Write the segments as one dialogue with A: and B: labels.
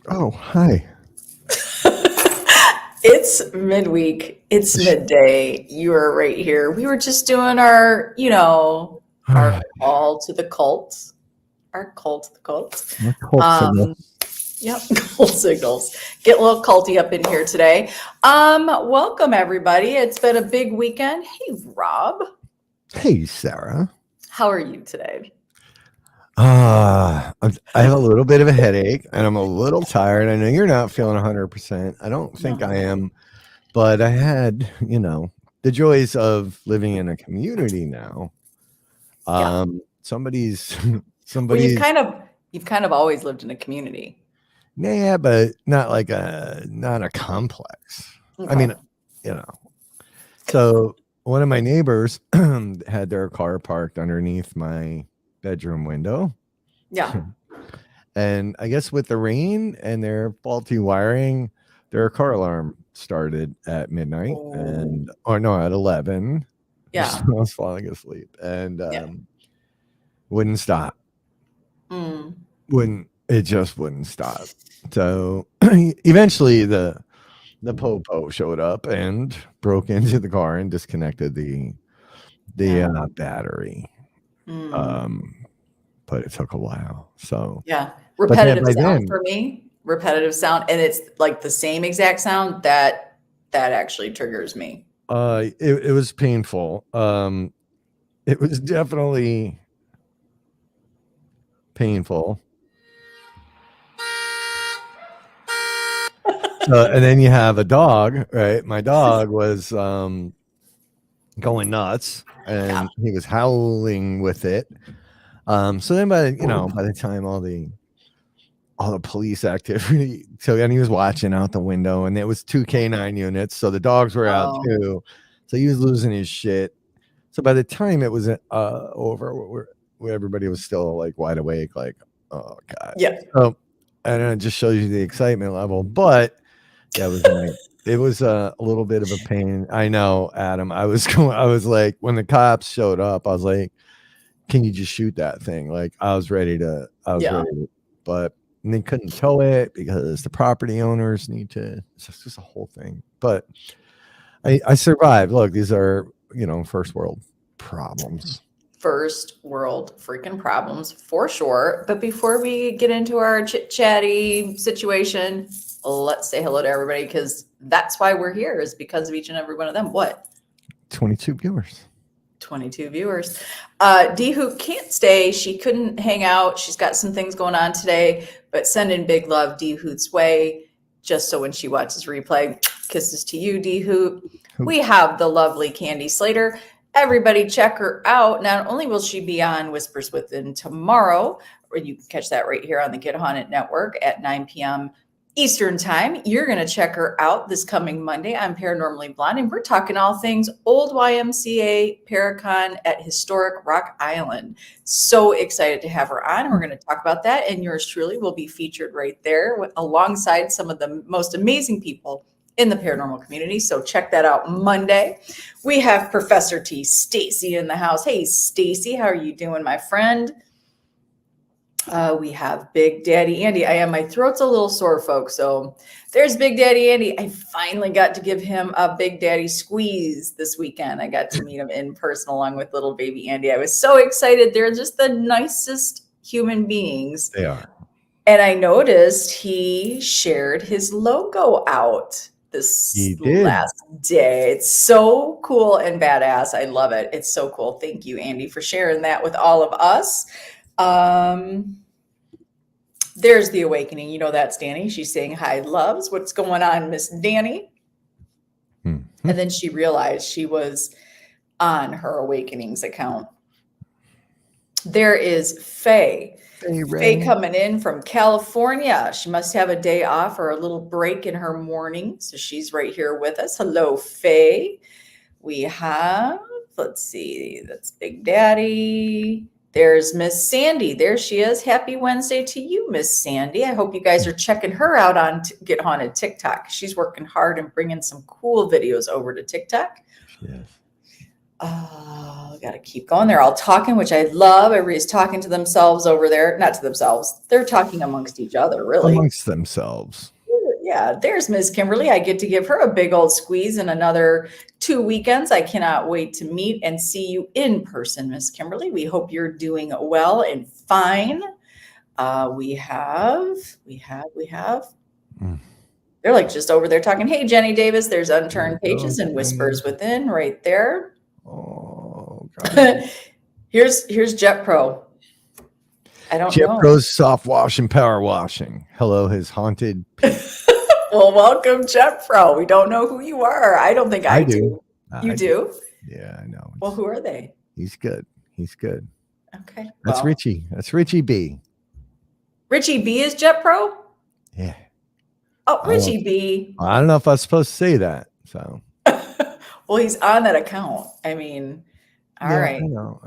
A: Oh, hi.
B: It's midweek. It's midday. You are right here. We were just doing our call to the cult, our cult to the cult.
A: My cult signal.
B: Um, yep, cult signals. Get a little culty up in here today. Welcome everybody. It's been a big weekend. Hey, Rob,
A: Hey, Sarah.
B: how are you today?
A: I have a little bit of a headache and I'm a little tired. I know you're not feeling 100%. I don't think I
B: No.
A: am, but I had, the joys of living in a community now.
B: Yeah.
A: Somebody's,
B: Well,
A: somebody's,
B: you've kind of always lived in a community.
A: yeah, but not a complex. I
B: Okay.
A: mean, you know, so one of my neighbors had their car parked underneath my bedroom window.
B: Yeah.
A: And I guess with the rain and their faulty wiring, their car alarm started at midnight
B: Oh,
A: and or no, at 11. Just
B: yeah.
A: when I was falling asleep and
B: Yeah.
A: wouldn't stop.
B: Mm.
A: Wouldn't it just wouldn't stop. So eventually the popo showed up and broke into the car and disconnected the
B: Yeah.
A: battery.
B: Mm.
A: Um but it took a while. So
B: Yeah.
A: but then
B: Repetitive
A: by
B: sound
A: then
B: for me. Repetitive sound. And it's like the same exact sound that actually triggers me.
A: it was painful. It was definitely painful. And then you have a dog, right? My dog was going nuts
B: Yeah.
A: and he was howling with it. So then by the time all the police activity, so and he was watching out the window and it was two K9 units, so the dogs were out
B: Oh,
A: too. So he was losing his shit. So by the time it was over, where everybody was still like wide awake, like, oh god.
B: yeah.
A: So and it just shows you the excitement level. But yeah, it was a little bit of a pain. I know, Adam. I was going. I was like, when the cops showed up, I was like, "Can you just shoot that thing?" Like, I was ready to. I was
B: Yeah.
A: ready to, but and they couldn't tow it because the property owners need to. It's just a whole thing. But I survived. Look, these are first world problems.
B: First world freaking problems for sure. But before we get into our chit chatty situation, let's say hello to everybody because that's why we're here, is because of each and every one of them. What?
A: 22 viewers.
B: 22 viewers. D who can't stay. She couldn't hang out. She's got some things going on today, but send in big love D Hoot's way, just so when she watches replay, kisses to you, D Hoot.
A: Who
B: We have the lovely Candy Slater. Everybody check her out. Not only will she be on Whispers Within tomorrow, or you can catch that right here on the Get Haunted Network at 9 p.m. Eastern time. You're going to check her out this coming Monday on Paranormally Blonde, and we're talking all things old YMCA Paracon at historic Rock Island. So excited to have her on. We're going to talk about that, and yours truly will be featured right there alongside some of the most amazing people in the paranormal community. So check that out Monday. We have Professor T Stacy in the house. Hey Stacy, how are you doing, my friend? We have Big Daddy Andy. My throat's a little sore, folks. So there's Big Daddy Andy. I finally got to give him a Big Daddy squeeze this weekend. I got to meet him in person along with little baby Andy. I was so excited. They're just the nicest human beings.
A: they are.
B: And I noticed he shared his logo out
A: He
B: this
A: did.
B: last day. It's so cool and badass. I love it. It's so cool. Thank you, Andy, for sharing that with all of us. Um, there's the awakening. You know that's Danny. She's saying hi, loves. What's going on, Miss Danny?
A: Mhm.
B: And then she realized she was on her awakenings account. There is Faye.
A: Hey,
B: Faye
A: Ray.
B: coming in from California. She must have a day off or a little break in her morning. So she's right here with us. Hello, Faye. We have, let's see, that's Big Daddy. There's Miss Sandy. There she is. Happy Wednesday to you, Miss Sandy. I hope you guys are checking her out on Get Haunted TikTok. She's working hard and bringing some cool videos over to TikTok.
A: Yes.
B: Got to keep going. They're all talking, which I love. Everybody's talking to themselves over there. Not to themselves. They're talking amongst each other, really.
A: Amongst themselves.
B: Yeah, there's Miss Kimberly. I get to give her a big old squeeze in another 2 weekends. I cannot wait to meet and see you in person, Miss Kimberly. We hope you're doing well and fine. We have.
A: Mm.
B: They're like just over there talking. Hey, Jenny Davis, there's unturned pages and whispers within right there.
A: Oh, God.
B: Here's Jet Pro. I don't know.
A: Jet Pro's soft wash and power washing. Hello, his haunted.
B: Well, welcome, Jet Pro. We don't know who you are. I don't think I do. You do?
A: Yeah, I know.
B: Well, who are they?
A: He's good. He's good.
B: Okay.
A: That's Richie. That's Richie B.
B: Richie B is Jet Pro?
A: Yeah.
B: Oh, Richie B.
A: I don't know if I was supposed to say that. So.
B: Well, he's on that account. I mean, all right.
A: I know.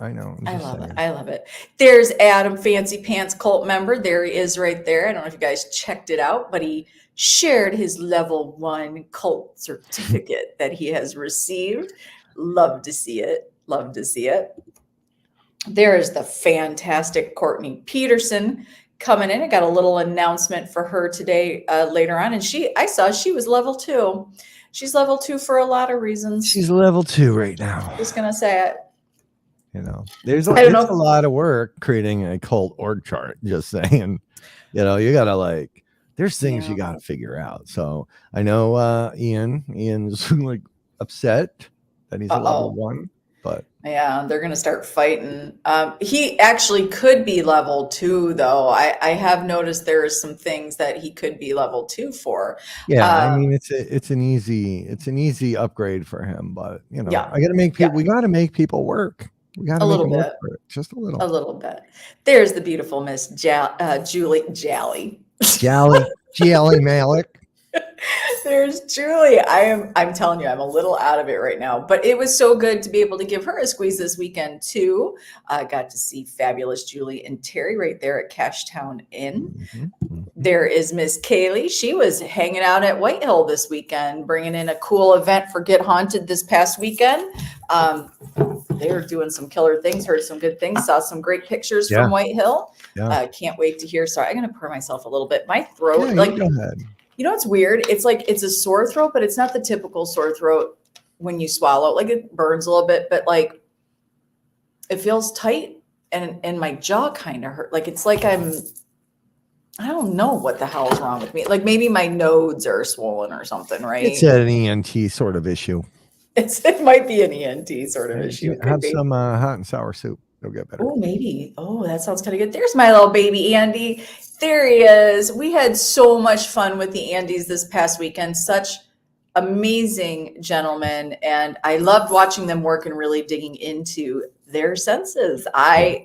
B: I love it. I love it. There's Adam, Fancy Pants cult member. There he is right there. I don't know if you guys checked it out, but he shared his level 1 cult certificate that he has received. Love to see it. Love to see it. There's the fantastic Courtney Peterson coming in. I got a little announcement for her today later on. And I saw she was level 2. She's level 2 for a lot of reasons.
A: She's level 2 right now.
B: Just going to say it.
A: You know, it's a lot of work creating a cult org chart. Just saying, you gotta there's things you gotta figure out. So I know Ian's like upset that he's a level 1, but
B: yeah, they're gonna start fighting. He actually could be level 2 though. I have noticed there are some things that he could be level 2 for.
A: Yeah, I mean it's an easy upgrade for him, but I gotta make people. We gotta make people work. We got a little bit, just a little.
B: A little bit. There's the beautiful Miss Julie Jally.
A: Jally Malik.
B: There's Julie. I'm telling you, I'm a little out of it right now, but it was so good to be able to give her a squeeze this weekend too. I got to see fabulous Julie and Terry right there at Cashtown Inn. Mm-hmm. There is Miss Kaylee. She was hanging out at White Hill this weekend, bringing in a cool event for Get Haunted this past weekend. They were doing some killer things, heard some good things, saw some great pictures from White Hill. Can't wait to hear. Sorry, I'm going to pour myself a little bit. My throat,
A: go ahead.
B: You know what's weird? It's like it's a sore throat, but it's not the typical sore throat when you swallow. Like it burns a little bit, but like it feels tight and my jaw kind of hurt. Like it's like I don't know what the hell is wrong with me. Like maybe my nodes are swollen or something, right?
A: It's an ENT sort of issue.
B: It might be an ENT sort of issue.
A: Have some hot and sour soup. It'll get better.
B: Oh, maybe. Oh, that sounds kind of good. There's my little baby Andy. There he is. We had so much fun with the Andys this past weekend. Such amazing gentlemen. And I loved watching them work and really digging into their senses.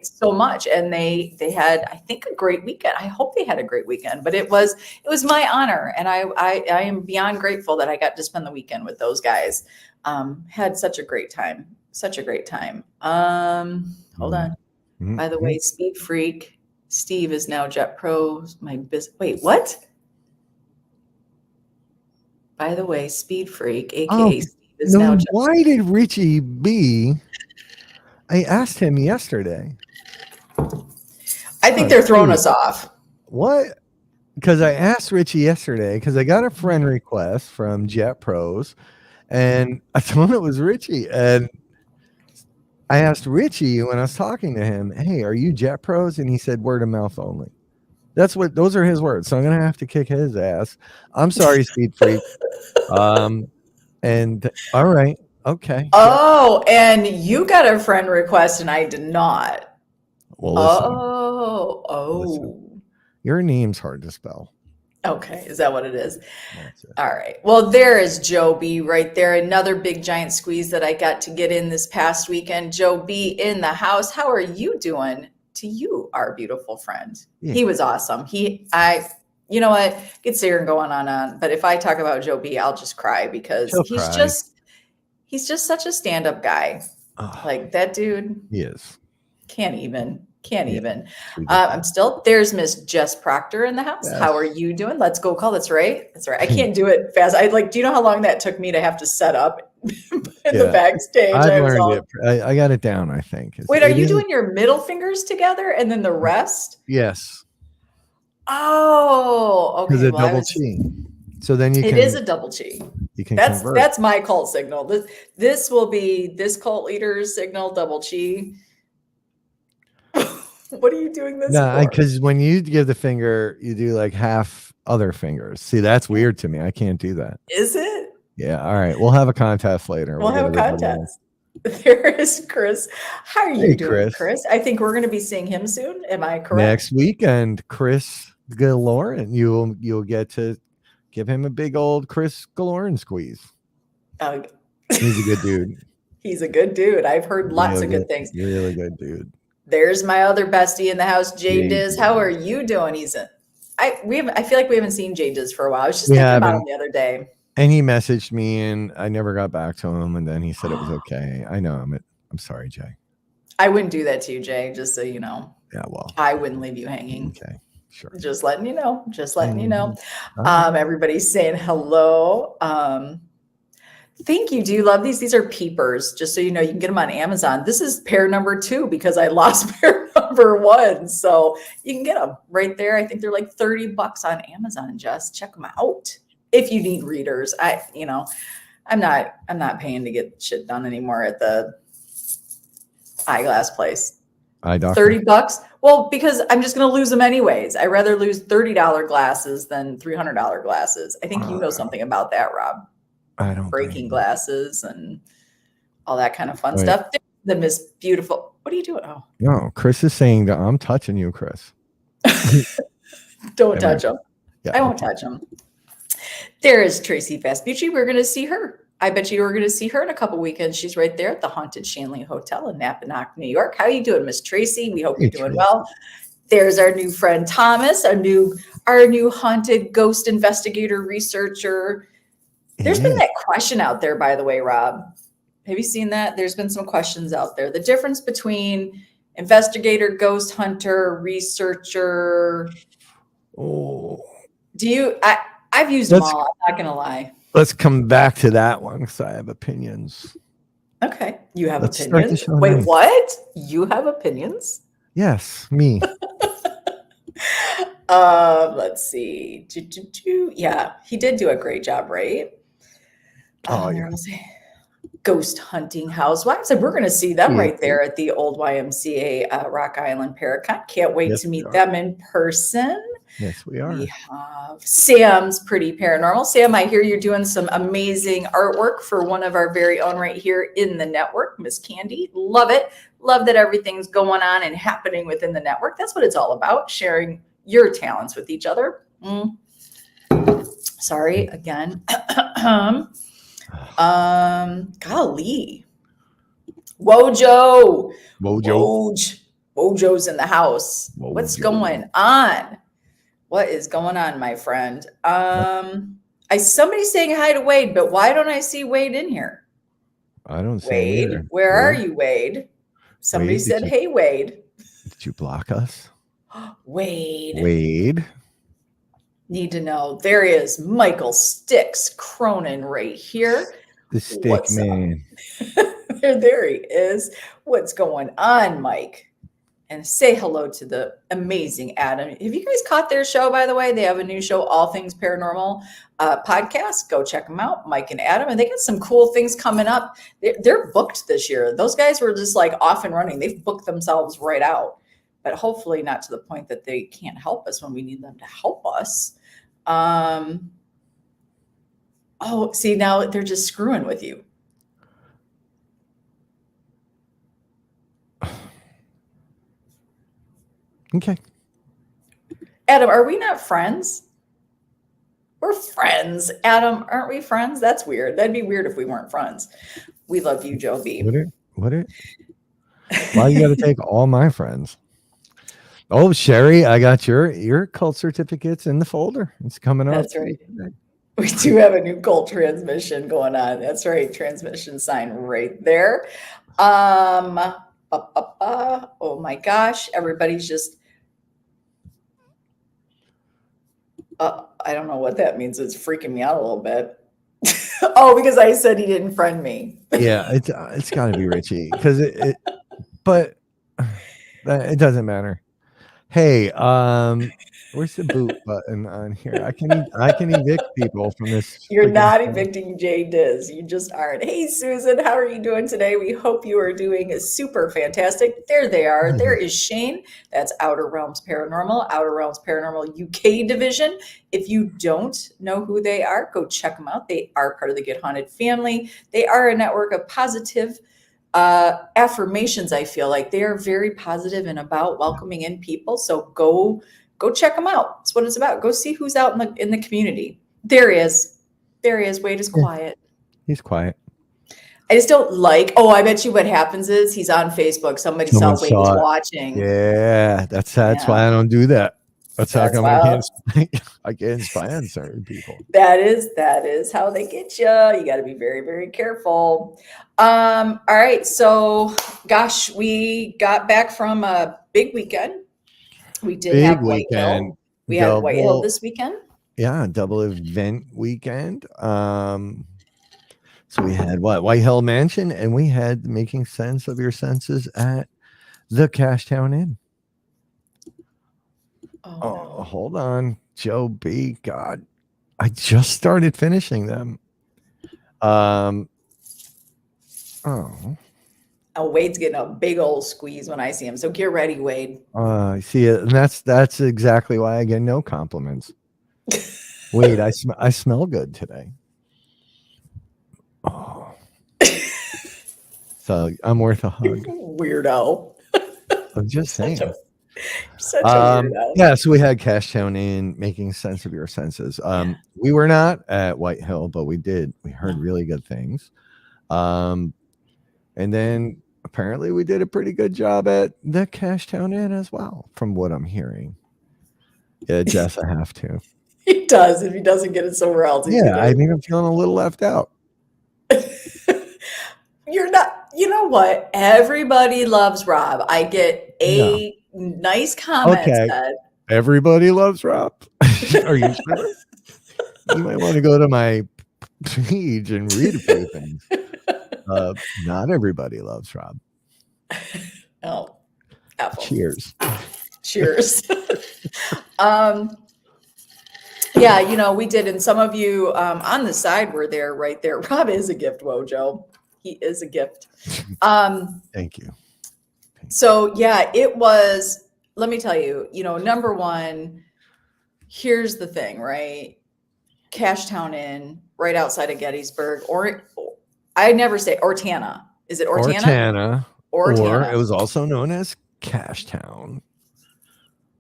B: So much. And they had, I think, a great weekend. I hope they had a great weekend, but it was my honor. And I am beyond grateful that I got to spend the weekend with those guys. Had such a great time. Hold on. Mm-hmm. By the way, Speed Freak, Steve is now Jet Pro. Wait, what? By the way, Speed Freak, aka Steve, is now Jet Pro.
A: Why did Richie B? I asked him yesterday.
B: I think they're throwing us off.
A: What? Because I asked Richie yesterday because I got a friend request from Jet Pros, and I told him it was Richie, and I asked Richie when I was talking to him, "Hey, are you Jet Pros?" And he said, "Word of mouth only." Those are his words. So I'm gonna have to kick his ass. I'm sorry, Speed Freak. And all right, okay.
B: Oh, and you got a friend request, and I did not.
A: Well, listen.
B: Listen.
A: Your name's hard to spell.
B: Okay, is that what it is? All right. Well, there is Joe B right there. Another big giant squeeze that I got to get in this past weekend. Joe B in the house. How are you doing? To you, our beautiful friend. Yeah. He was awesome. You know what? I could sit here and go on. But if I talk about Joe B, I'll just cry because he's just such a stand-up guy. Like that dude.
A: He is.
B: Can't even. Can't
A: Yeah,
B: even.
A: it's ridiculous.
B: I'm still, there's Miss Jess Proctor in the house.
A: Yes.
B: How are you doing? Let's go call. That's right. That's right. I can't do it fast. Do you know how long that took me to have to set up in the backstage?
A: I've learned it. I got it down, I think.
B: Wait, are you doing your middle fingers together and then the rest?
A: Yes.
B: Oh, okay.
A: Because a double chi. So then
B: it is a double chi.
A: You can
B: convert. That's my cult signal. This will be this cult leader's signal, double chi. What are you doing this for?
A: Because when you give the finger, you do like half other fingers. See, that's weird to me. I can't do that.
B: Is it?
A: Yeah. All right. We'll have a contest later.
B: We'll have a contest. There is Chris. How are you doing, Chris? I think we're going to be seeing him soon. Am I correct?
A: Next weekend, Chris Galorin. You'll get to give him a big old Chris Galorin squeeze. He's a good dude.
B: He's a good dude. I've heard lots of good things.
A: Really good dude.
B: There's my other bestie in the house, Jay Diz. How are you doing? I feel like we haven't seen Jay Diz for a while. I was just thinking about him the other day.
A: And he messaged me and I never got back to him. And then he said it was okay. I know him. I'm sorry, Jay.
B: I wouldn't do that to you, Jay, just so you know.
A: Yeah, well.
B: I wouldn't leave you hanging.
A: Okay, sure.
B: Just letting you know. Everybody's saying hello. Thank you. Do you love these? These are peepers. Just so you know, you can get them on Amazon. This is pair number 2 because I lost pair number 1. So you can get them right there. I think they're like $30 on Amazon. Just check them out if you need readers. I'm not paying to get shit done anymore at the eyeglass place. $30. Well, because I'm just going to lose them anyways. I'd rather lose $30 glasses than $300 glasses. I think you know something about that, Rob.
A: I don't
B: breaking glasses and all that kind of fun stuff. The Miss Beautiful. What are you doing? Oh
A: no, Chris is saying that I'm touching you, Chris.
B: Don't touch him. Yeah, I won't touch him. There is Tracy Vespucci. We're going to see her. I bet you we're going to see her in a couple weekends. She's right there at the Haunted Shanley Hotel in Napanoch, New York. How are you doing, Miss Tracy? We hope you're doing well. There's our new friend Thomas, our new haunted ghost investigator researcher. There's been that question out there, by the way, Rob. Have you seen that? There's been some questions out there. The difference between investigator, ghost hunter, researcher.
A: Oh.
B: I've used them all. I'm not going to lie.
A: Let's come back to that one because I have opinions.
B: Okay. You have opinions? Wait, what? You have opinions?
A: Yes, me.
B: Let's see. Yeah, he did do a great job, right?
A: Oh, yeah.
B: Ghost hunting housewives. And we're going to see them right there at the old YMCA Rock Island Paracon. Can't wait to meet them in person.
A: Yes, we are.
B: We have Sam's Pretty Paranormal. Sam, I hear you're doing some amazing artwork for one of our very own right here in the network, Miss Candy. Love it. Love that everything's going on and happening within the network. That's what it's all about, sharing your talents with each other. Sorry, again. Golly. Wojo. Wojo's in the house. Wojo. What's going on? What is going on, my friend? Somebody's saying hi to Wade, but why don't I see Wade in here?
A: I don't see
B: Wade. Where are you, Wade? Somebody said, hey, Wade.
A: Did you block us?
B: Wade. Need to know. There is Michael Sticks Cronin right here.
A: The stick man.
B: There he is. What's going on, Mike? And say hello to the amazing Adam. Have you guys caught their show, by the way? They have a new show, All Things Paranormal podcast. Go check them out, Mike and Adam. And they got some cool things coming up. They're booked this year. Those guys were just like off and running. They've booked themselves right out. But hopefully not to the point that they can't help us when we need them to help us. See, now they're just screwing with you.
A: Okay.
B: Adam, are we not friends? We're friends. Adam, aren't we friends? That's weird. That'd be weird if we weren't friends. We love you, Joe B.
A: Would it? Why you got to take all my friends? Oh, Sherry, I got your cult certificates in the folder. It's coming up.
B: That's right. We do have a new cult transmission going on. That's right. Transmission sign right there. Oh my gosh, everybody's just. I don't know what that means. It's freaking me out a little bit. Oh, because I said he didn't friend me.
A: Yeah, it's got to be Richie because but it doesn't matter. Hey, where's the boot button on here? I can evict people from this
B: You're
A: freaking
B: not
A: thing.
B: evicting Jay Diz. You just aren't. Hey, Susan, how are you doing today? We hope you are doing super fantastic. There they are. There is Shane. That's Outer Realms Paranormal, Outer Realms Paranormal UK division. If you don't know who they are, go check them out. They are part of the Get Haunted family. They are a network of positive affirmations. I feel like they are very positive and about welcoming in people. So go check them out. That's what it's about. Go see who's out in the community. There he is. There he is. Wade is
A: Yeah,
B: quiet.
A: he's quiet.
B: I just don't like. Oh, I bet you what happens is he's on Facebook. Somebody
A: Someone
B: saw Wade was
A: saw it.
B: watching.
A: Yeah, that's
B: Yeah,
A: why I don't do that. That's how
B: that's
A: come
B: why.
A: I can't spy on certain people.
B: That is how they get you. You got to be very, very careful. All right. So, gosh, we got back from a big weekend. We did
A: Big
B: have White
A: weekend,
B: Hill. We had White Hill
A: double,
B: this weekend.
A: yeah, double event weekend. So we had what White Hill Mansion, and we had Making Sense of Your Senses at the Cashtown Inn.
B: Oh,
A: Oh,
B: no.
A: hold on, Joe B. God, I just started finishing them. Oh,
B: Oh, Wade's getting a big old squeeze when I see him. So get ready, Wade.
A: I see it, and that's exactly why I get no compliments. Wait, I smell good today. Oh, so I'm worth a hug.
B: Weirdo.
A: I'm just
B: Such a
A: saying.
B: weirdo.
A: Yeah, so we had Cashtown in Making Sense of Your Senses.
B: Yeah.
A: We were not at White Hill, but we heard
B: No.
A: really good things. And then apparently we did a pretty good job at the Cashtown Inn as well, from what I'm hearing. Yeah, Jess, I have to.
B: He does. If he doesn't get it somewhere else, he's
A: Yeah, I
B: gonna.
A: think I'm feeling a little left out.
B: You're not. You know what? Everybody loves Rob. I get
A: No.
B: a nice comment
A: Okay.
B: said.
A: Everybody loves Rob. Are you sure? You might want to go to my page and read a few things. Not everybody loves Rob.
B: Oh, apple.
A: Cheers.
B: Cheers. Yeah, we did, and some of you on the side were there, right there. Rob is a gift, Wojo. He is a gift.
A: Thank you.
B: So yeah, it was. Let me tell you, number one. Here's the thing, right? Cashtown Inn, right outside of Gettysburg, or I never say Ortana. Is it Ortana?
A: Or
B: Ortana.
A: it was also known as Cashtown.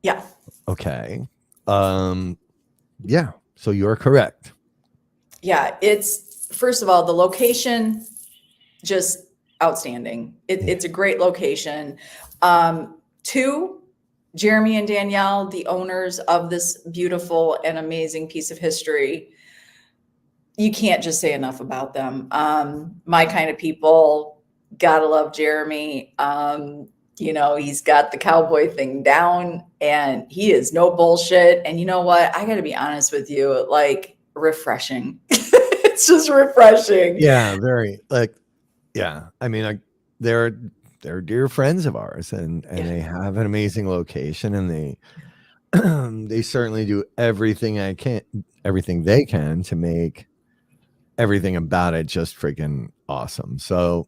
B: Yeah.
A: Okay. Yeah. So you're correct.
B: Yeah. It's first of all, the location, just outstanding. It's a great location. Two, Jeremy and Danielle, the owners of this beautiful and amazing piece of history. You can't just say enough about them. My kind of people, gotta love Jeremy. He's got the cowboy thing down and he is no bullshit. And you know what? I gotta be honest with you, like refreshing. It's just refreshing.
A: Yeah, very yeah. I mean, they're dear friends of ours, and they have an amazing location, and they certainly do everything they can to make everything about it just freaking awesome. So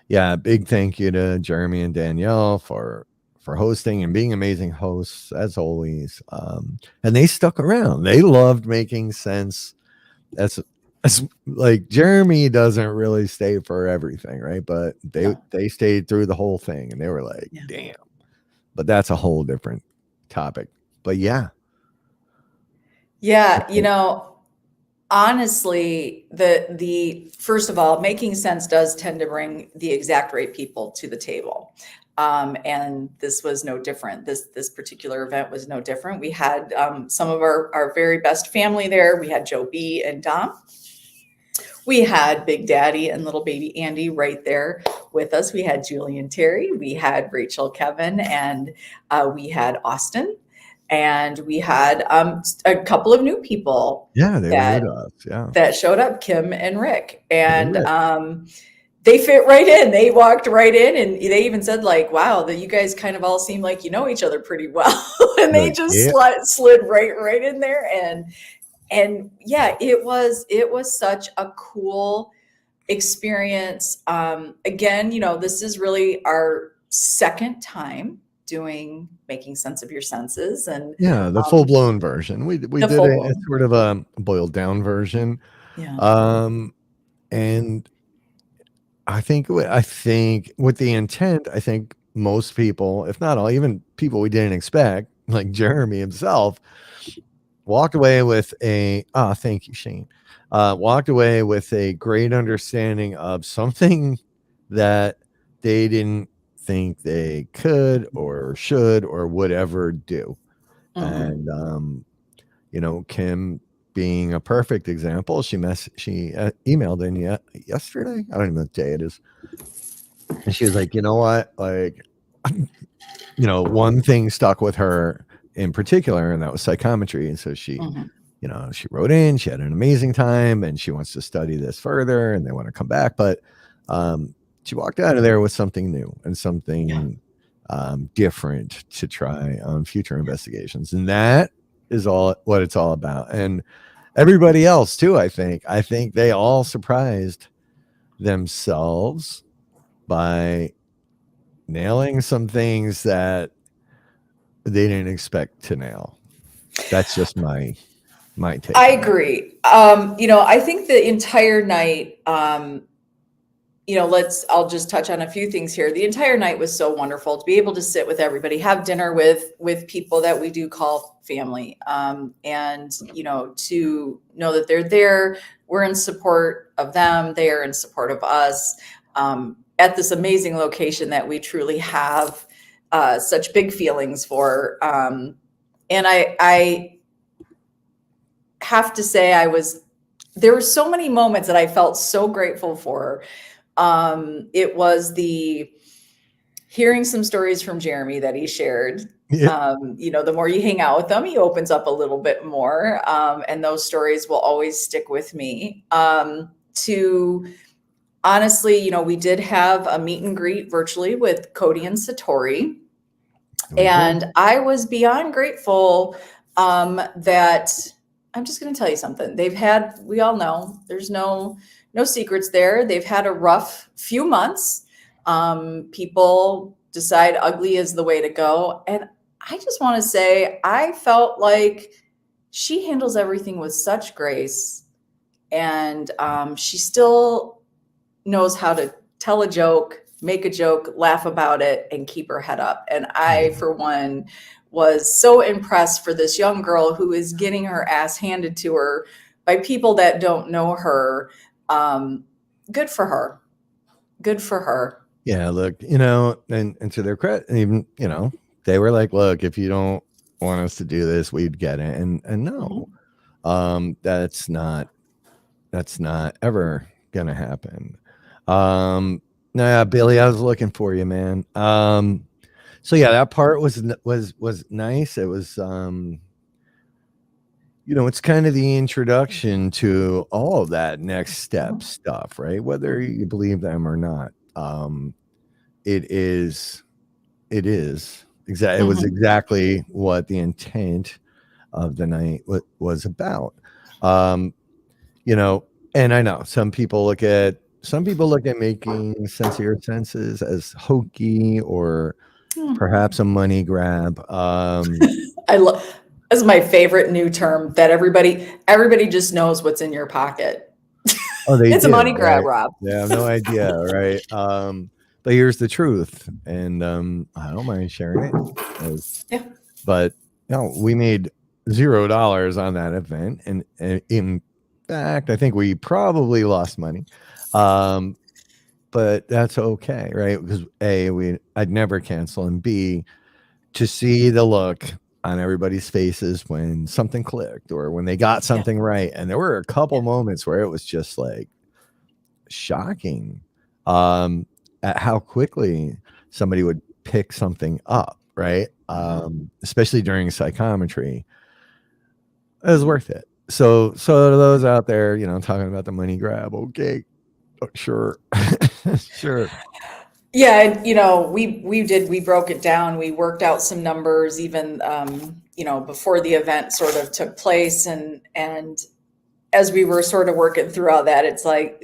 A: yeah, big thank you to Jeremy and Danielle for hosting and being amazing hosts as always. And they stuck around. They loved Making Sense. That's like Jeremy doesn't really stay for everything, right? But they stayed through the whole thing, and they were like, damn. But that's a whole different topic. But yeah.
B: Honestly, the first of all, Making Sense does tend to bring the exact right people to the table. And this was no different. This particular event was no different. We had some of our very best family there. We had Joe B and Dom. We had Big Daddy and little baby Andy right there with us. We had Julie and Terry, we had Rachel, Kevin, and we had Austin, and we had a couple of new people
A: Yeah, they were new
B: that
A: to us. Yeah.
B: that showed up, Kim and Rick,
A: Hey,
B: and
A: Rick.
B: they fit right in. They walked right in, and they even said like, "Wow, that you guys kind of all seem like you know each other pretty well," and they
A: Like,
B: just
A: yeah.
B: slid right in there, and yeah, it was such a cool experience. Again, this is really our second time doing Making Sense of Your Senses, and
A: Yeah, the
B: um,
A: full-blown version. We
B: the
A: did
B: full
A: a
B: blown.
A: sort of a boiled down version.
B: Yeah.
A: And I think with the intent, I think most people, if not all, even people we didn't expect, like Jeremy himself, walked away with thank you, Shane. Walked away with a great understanding of something that they didn't think they could or should or would ever do.
B: Mhm.
A: And Kim being a perfect example, she emailed in yesterday. I don't even know what day it is. And she was like, you know what? Like, one thing stuck with her in particular, and that was psychometry. And so
B: Mhm.
A: she wrote in, she had an amazing time and she wants to study this further and they want to come back. But she walked out of there with something new and
B: Yeah.
A: something different to try on future investigations. And that is all what it's all about. And everybody else too, I think they all surprised themselves by nailing some things that they didn't expect to nail. That's just my take
B: I
A: on it.
B: agree. I think the entire night, I'll just touch on a few things here. The entire night was so wonderful to be able to sit with everybody, have dinner with people that we do call family, and to know that they're there. We're in support of them. They are in support of us, at this amazing location that we truly have such big feelings for. And I have to say, there were so many moments that I felt so grateful for. It was the hearing some stories from Jeremy that he shared.
A: Yeah.
B: The more you hang out with him, he opens up a little bit more. And those stories will always stick with me. To honestly, we did have a meet and greet virtually with Cody and Satori.
A: We did.
B: And I was beyond grateful that I'm just going to tell you something. We all know there's no secrets there. They've had a rough few months. People decide ugly is the way to go. And I just want to say, I felt like she handles everything with such grace. And she still knows how to tell a joke, make a joke, laugh about it, and keep her head up. And I, for one, was so impressed for this young girl who is getting her ass handed to her by people that don't know her. Good for her. Good for her.
A: Yeah, look, and to their credit, even, they were like, look, if you don't want us to do this, we'd get it. And no, that's not ever gonna happen. Nah, Billy, I was looking for you, man. So yeah, that part was nice. It was it's kind of the introduction to all of that next step stuff, right? Whether you believe them or not. It was
B: Mhm.
A: exactly what the intent of the night was about. Um, and I know some people look at making sense of your senses as hokey or perhaps a money grab.
B: I love This is my favorite new term that everybody just knows what's in your pocket.
A: Oh, they
B: It's a
A: do,
B: money grab,
A: right?
B: Rob.
A: They have no idea, right? But here's the truth, and I don't mind sharing it. uh,
B: Yeah.
A: But no, we made $0 on that event, and in fact, I think we probably lost money. Um, but that's okay, right? Because I'd never cancel, and B, to see the look on everybody's faces when something clicked or when they got
B: Yeah.
A: something right, and there were a couple moments where it was just like, shocking at how quickly somebody would pick something up, right? Especially during psychometry. It was worth it. So to those out there, talking about the money grab, okay, sure. Sure.
B: Yeah, we broke it down. We worked out some numbers even before the event sort of took place, and as we were sort of working through all that, it's like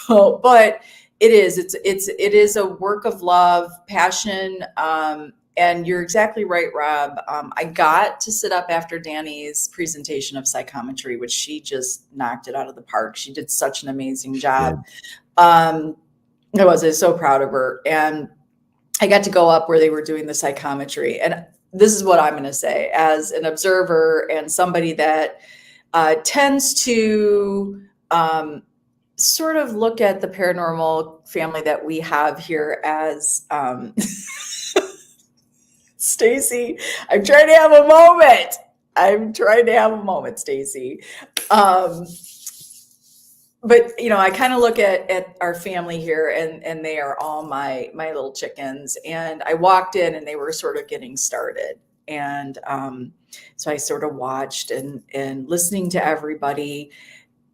B: but it is a work of love, passion, and you're exactly right, Rob. I got to sit up after Danny's presentation of psychometry, which she just knocked it out of the park. She did such an amazing job. I was so proud of her. And I got to go up where they were doing the psychometry. And this is what I'm going to say as an observer and somebody that tends to sort of look at the paranormal family that we have here as Stacy. I'm trying to have a moment, Stacy. But I kind of look at our family here, and they are all my little chickens. And I walked in, and they were sort of getting started, and so I sort of watched and listening to everybody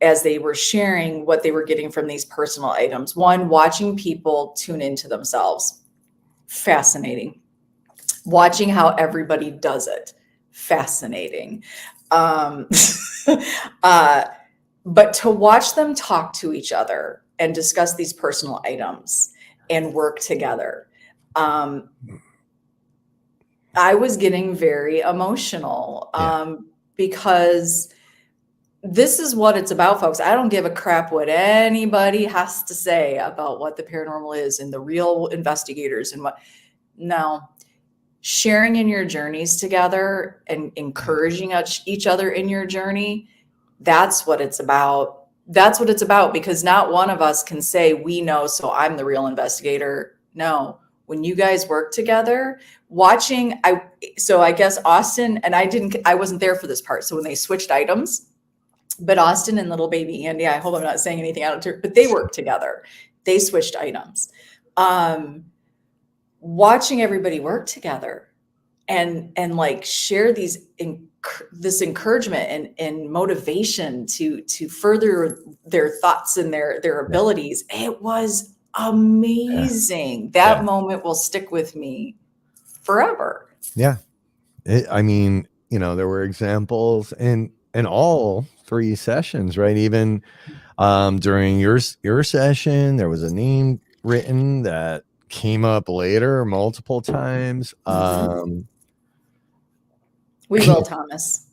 B: as they were sharing what they were getting from these personal items. One, watching people tune into themselves, fascinating. Watching how everybody does it, fascinating. But to watch them talk to each other and discuss these personal items and work together, I was getting very emotional because this is what it's about, folks. I don't give a crap what anybody has to say about what the paranormal is and the real investigators and what. No, sharing in your journeys together and encouraging each other in your journey. That's what it's about. That's what it's about, because not one of us can say, we know, so I'm the real investigator. No, when you guys work together, I guess Austin and I wasn't there for this part. So when they switched items, but Austin and little baby Andy, I hope I'm not saying anything out of turn, but they worked together. They switched items. Watching everybody work together and like share this encouragement and motivation to further their thoughts and their abilities. It was amazing. That moment will stick with me forever.
A: Yeah. There were examples in all three sessions, right? Even during your session, there was a name written that came up later multiple times.
B: We will, Thomas.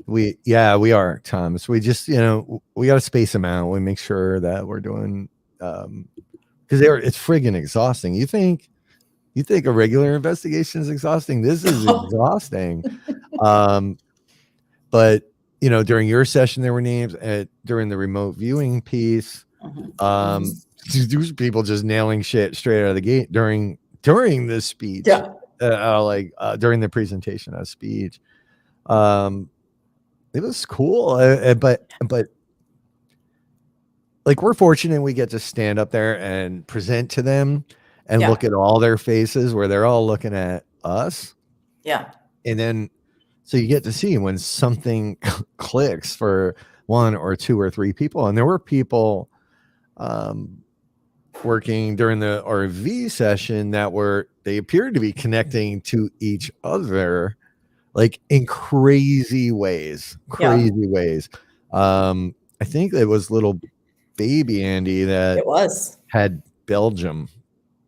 A: We are, Thomas. We just, we got to space them out. We make sure that we're doing, because it's friggin' exhausting. You think a regular investigation is exhausting? This is exhausting. But during your session, there were names during the remote viewing piece. These people just nailing shit straight out of the gate during this speech. During the presentation of speech. It was cool, but like, we're fortunate we get to stand up there and present to them and look at all their faces where they're all looking at us.
B: Yeah.
A: And then so you get to see when something clicks for one or two or three people. And there were people working during the RV session they appeared to be connecting to each other, like in crazy ways. I think it was little baby Andy that had Belgium.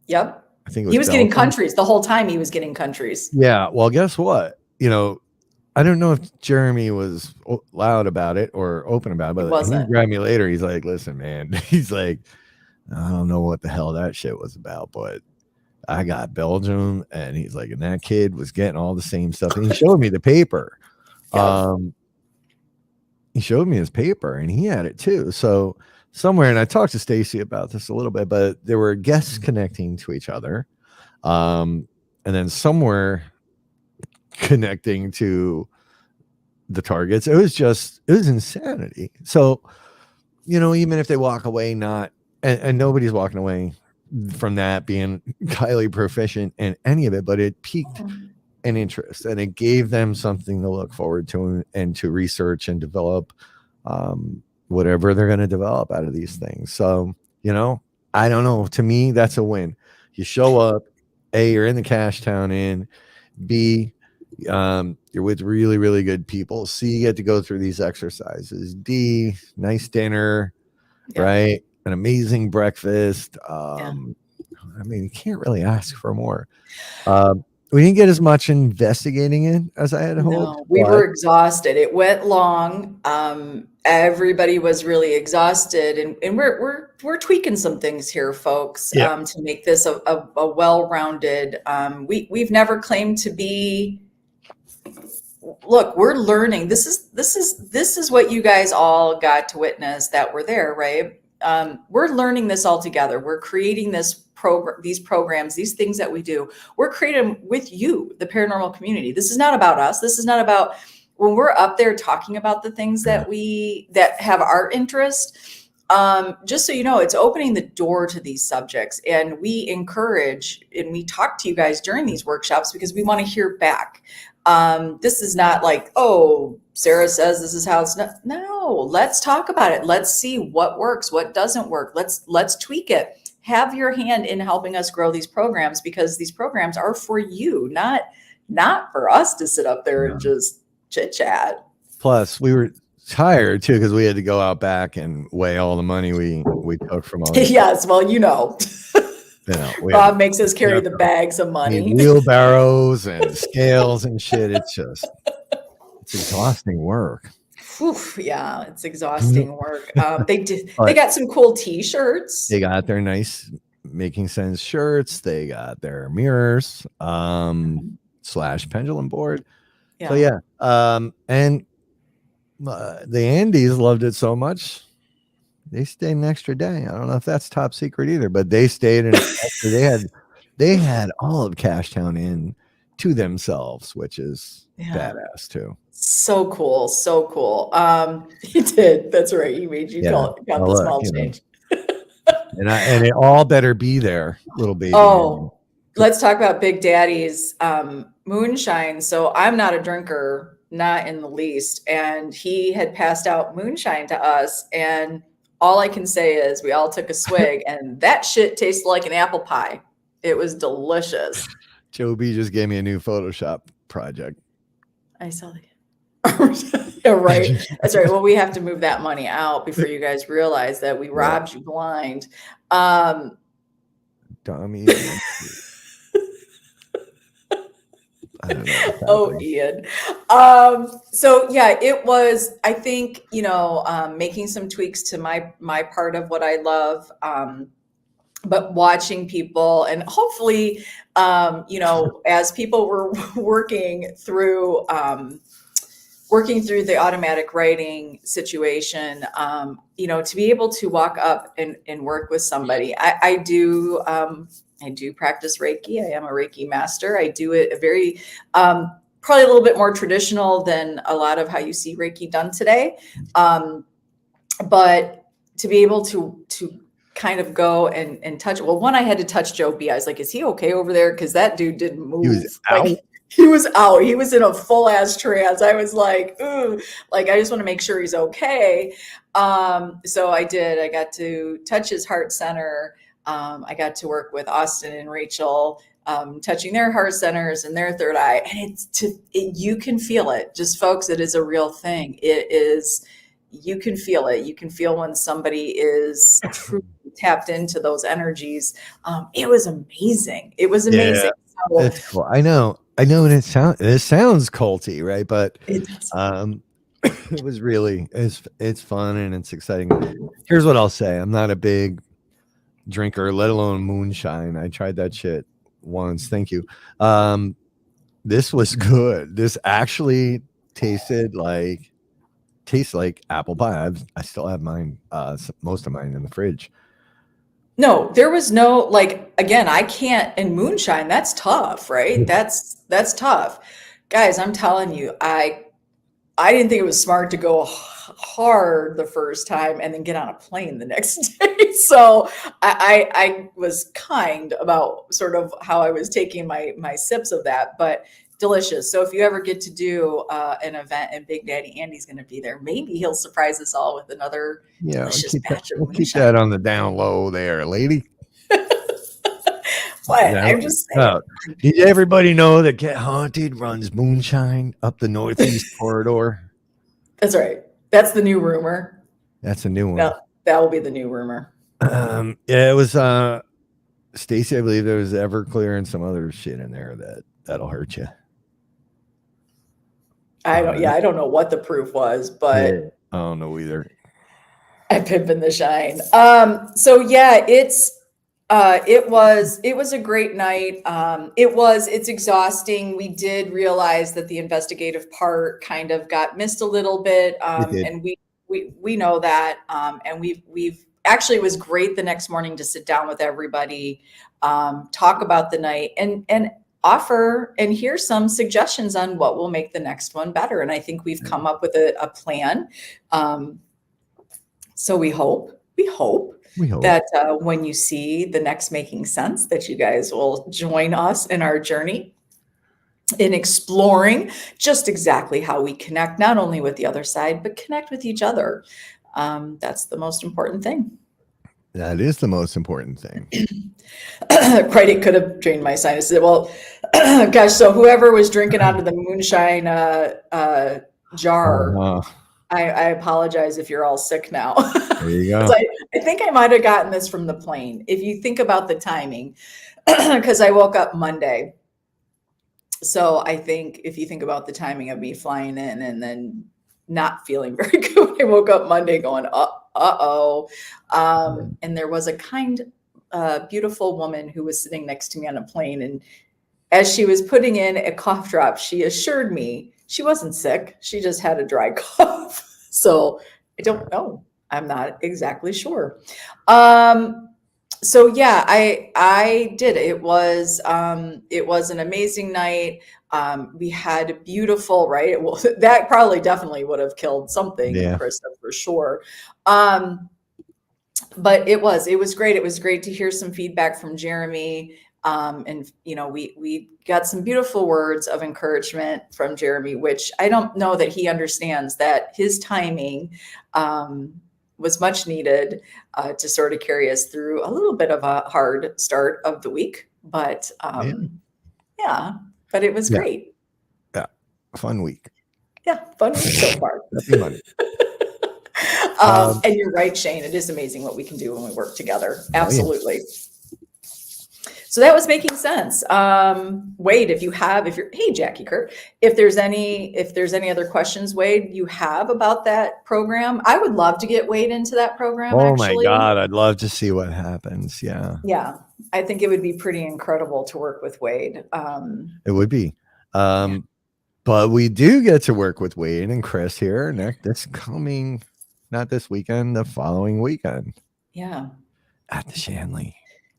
B: Yep.
A: I think
B: he was getting countries the whole time. He was getting countries.
A: Yeah. Well, guess what? I don't know if Jeremy was loud about it or open about it, but he grabbed me later. He's like, listen, man, he's like, I don't know what the hell that shit was about, but I got Belgium. And he's like, and that kid was getting all the same stuff. And he showed me the paper. He showed me his paper and he had it too. So somewhere, and I talked to Stacy about this a little bit, but there were guests connecting to each other. And then somewhere connecting to the targets. It was insanity. So even if they walk away not, and nobody's walking away from that being highly proficient in any of it, but it piqued an interest and it gave them something to look forward to and to research and develop whatever they're going to develop out of these things. So, I don't know. To me, that's a win. You show up, A, you're in the Cash Town Inn, B, you're with really, really good people. C, you get to go through these exercises. D, nice dinner, right? An amazing breakfast. I mean, you can't really ask for more. We didn't get as much investigating it as I had hoped.
B: No, we were exhausted. It went long. Everybody was really exhausted, and we're tweaking some things here, folks, to make this a well-rounded. We've never claimed to be. Look, we're learning. This is what you guys all got to witness that were there, right? We're learning this all together. We're creating these programs, these things that we do. We're creating with you, the paranormal community. This is not about us. This is not about when we're up there talking about the things that have our interest. Just so you know, it's opening the door to these subjects, and we encourage and we talk to you guys during these workshops because we want to hear back. This is not like, oh, Sara says this is how it's not. No, let's talk about it. Let's see what works, what doesn't work. Let's tweak it. Have your hand in helping us grow these programs, because these programs are for you, not for us to sit up there and just chit chat.
A: Plus, we were tired too because we had to go out back and weigh all the money we took from all.
B: Yes, well, Rob makes us carry the bags of money,
A: wheelbarrows and scales and shit. It's exhausting work.
B: Whew, yeah, it's exhausting work. They got some cool T-shirts.
A: They got their nice Making Sense shirts. They got their mirrors, / pendulum board. Yeah. So yeah, and the Andes loved it so much they stayed an extra day. I don't know if that's top secret either, but they stayed an extra. They had all of Cashtown Inn to themselves, which is badass too.
B: So cool. He did. That's right. He made you got the small change.
A: and it all better be there, little baby.
B: Oh, let's talk about Big Daddy's moonshine. So I'm not a drinker, not in the least. And he had passed out moonshine to us. And all I can say is we all took a swig and that shit tasted like an apple pie. It was delicious.
A: Joe B just gave me a new Photoshop project.
B: I saw that. Yeah, right. That's right. Well, we have to move that money out before you guys realize that we robbed you blind.
A: Dummy.
B: I don't know. Oh, Ian. So yeah, it was, I think, making some tweaks to my part of what I love. But watching people and hopefully, as people were working through the automatic writing situation, to be able to walk up and work with somebody. I do practice Reiki. I am a Reiki master. I do it a very, probably a little bit more traditional than a lot of how you see Reiki done today. But to be able to kind of go and touch. Well, one, I had to touch Joe B. I was like, is he okay over there? Because that dude didn't move.
A: He was out.
B: He was out. He was in a full ass trance. I was like, ooh, I just want to make sure he's okay. So I did. I got to touch his heart center. I got to work with Austin and Rachel, touching their heart centers and their third eye. And you can feel it. Just folks, it is a real thing. It is. You can feel it. You can feel when somebody is truly tapped into those energies. It was amazing. It was amazing.
A: Yeah, so, that's cool. I know. And it sounds culty, right? But it was really, it's fun and it's exciting. Here's what I'll say. I'm not a big drinker, let alone moonshine. I tried that shit once. Thank you. This was good. This actually tasted like apple pie. I still have mine, most of mine in the fridge.
B: No, there was no, again, I can't, and moonshine, that's tough, right? That's tough. Guys, I'm telling you, I didn't think it was smart to go hard the first time and then get on a plane the next day. So I was kind about sort of how I was taking my sips of that, but delicious. So if you ever get to do an event and Big Daddy Andy's going to be there, maybe he'll surprise us all with another delicious batch of
A: we'll keep
B: moonshine.
A: that on the down low there, lady.
B: What?
A: Yeah,
B: I'm just saying.
A: did everybody know that Get Haunted runs moonshine up the Northeast corridor?
B: That's right. That's the new rumor.
A: That's a new one.
B: That will be the new rumor.
A: Yeah, it was Stacy, I believe there was Everclear and some other shit in there that'll hurt you.
B: I don't know what the proof was, but
A: yeah, I don't know either.
B: I pimping the shine. So yeah, it was a great night. It's exhausting. We did realize that the investigative part kind of got missed a little bit. And we know that. And we've actually, it was great the next morning to sit down with everybody, talk about the night and offer and hear some suggestions on what will make the next one better. And I think we've come up with a plan. So we hope that when you see the next Making Sense, that you guys will join us in our journey in exploring just exactly how we connect, not only with the other side, but connect with each other. That's the most important thing.
A: That is the most important thing.
B: Credit could have drained my sinuses. Well, gosh, so whoever was drinking out of the moonshine jar, I apologize if you're all sick now.
A: There you go.
B: So I think I might have gotten this from the plane. If you think about the timing, because I woke up Monday. So I think if you think about the timing of me flying in and then not feeling very good, I woke up Monday going, uh-oh. And there was a kind, beautiful woman who was sitting next to me on a plane. And as she was putting in a cough drop, she assured me she wasn't sick. She just had a dry cough. So I don't know. I'm not exactly sure. So yeah, I did. It was an amazing night. We had beautiful, right? Well, that probably definitely would have killed something, Krista, for sure. But it was great. It was great to hear some feedback from Jeremy. And we got some beautiful words of encouragement from Jeremy, which I don't know that he understands that his timing was much needed to sort of carry us through a little bit of a hard start of the week. But but it was great.
A: Yeah, fun week.
B: Yeah, fun week so far.
A: Happy Monday.
B: And you're right, Shane. It is amazing what we can do when we work together. Absolutely. So that was Making Sense. Wade, hey, Jackie Kurt, if there's any other questions, Wade, you have about that program, I would love to get Wade into that program.
A: Oh my God. I'd love to see what happens. Yeah.
B: Yeah. I think it would be pretty incredible to work with Wade.
A: It would be. But we do get to work with Wade and Chris here not this weekend, the following weekend.
B: Yeah.
A: At the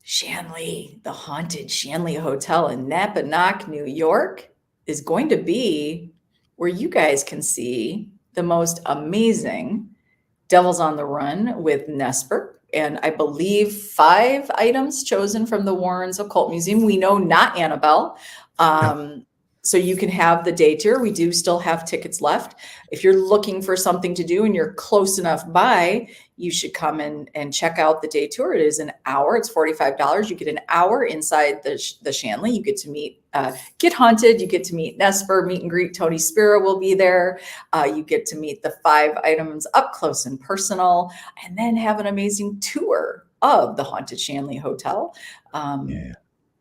A: Shanley,
B: the haunted Shanley Hotel in Napanoch, New York, is going to be where you guys can see the most amazing Devils on the Run with Nesper. And I believe 5 items chosen from the Warrens Occult Museum. We know not Annabelle. So you can have the day tour. We do still have tickets left. If you're looking for something to do and you're close enough by, you should come in and check out the day tour. It is an hour. It's $45. You get an hour inside the Shanley. You get to meet, get haunted. You get to meet Nesper, meet and greet. Tony Spira will be there. You get to meet the 5 items up close and personal, and then have an amazing tour of the haunted Shanley Hotel.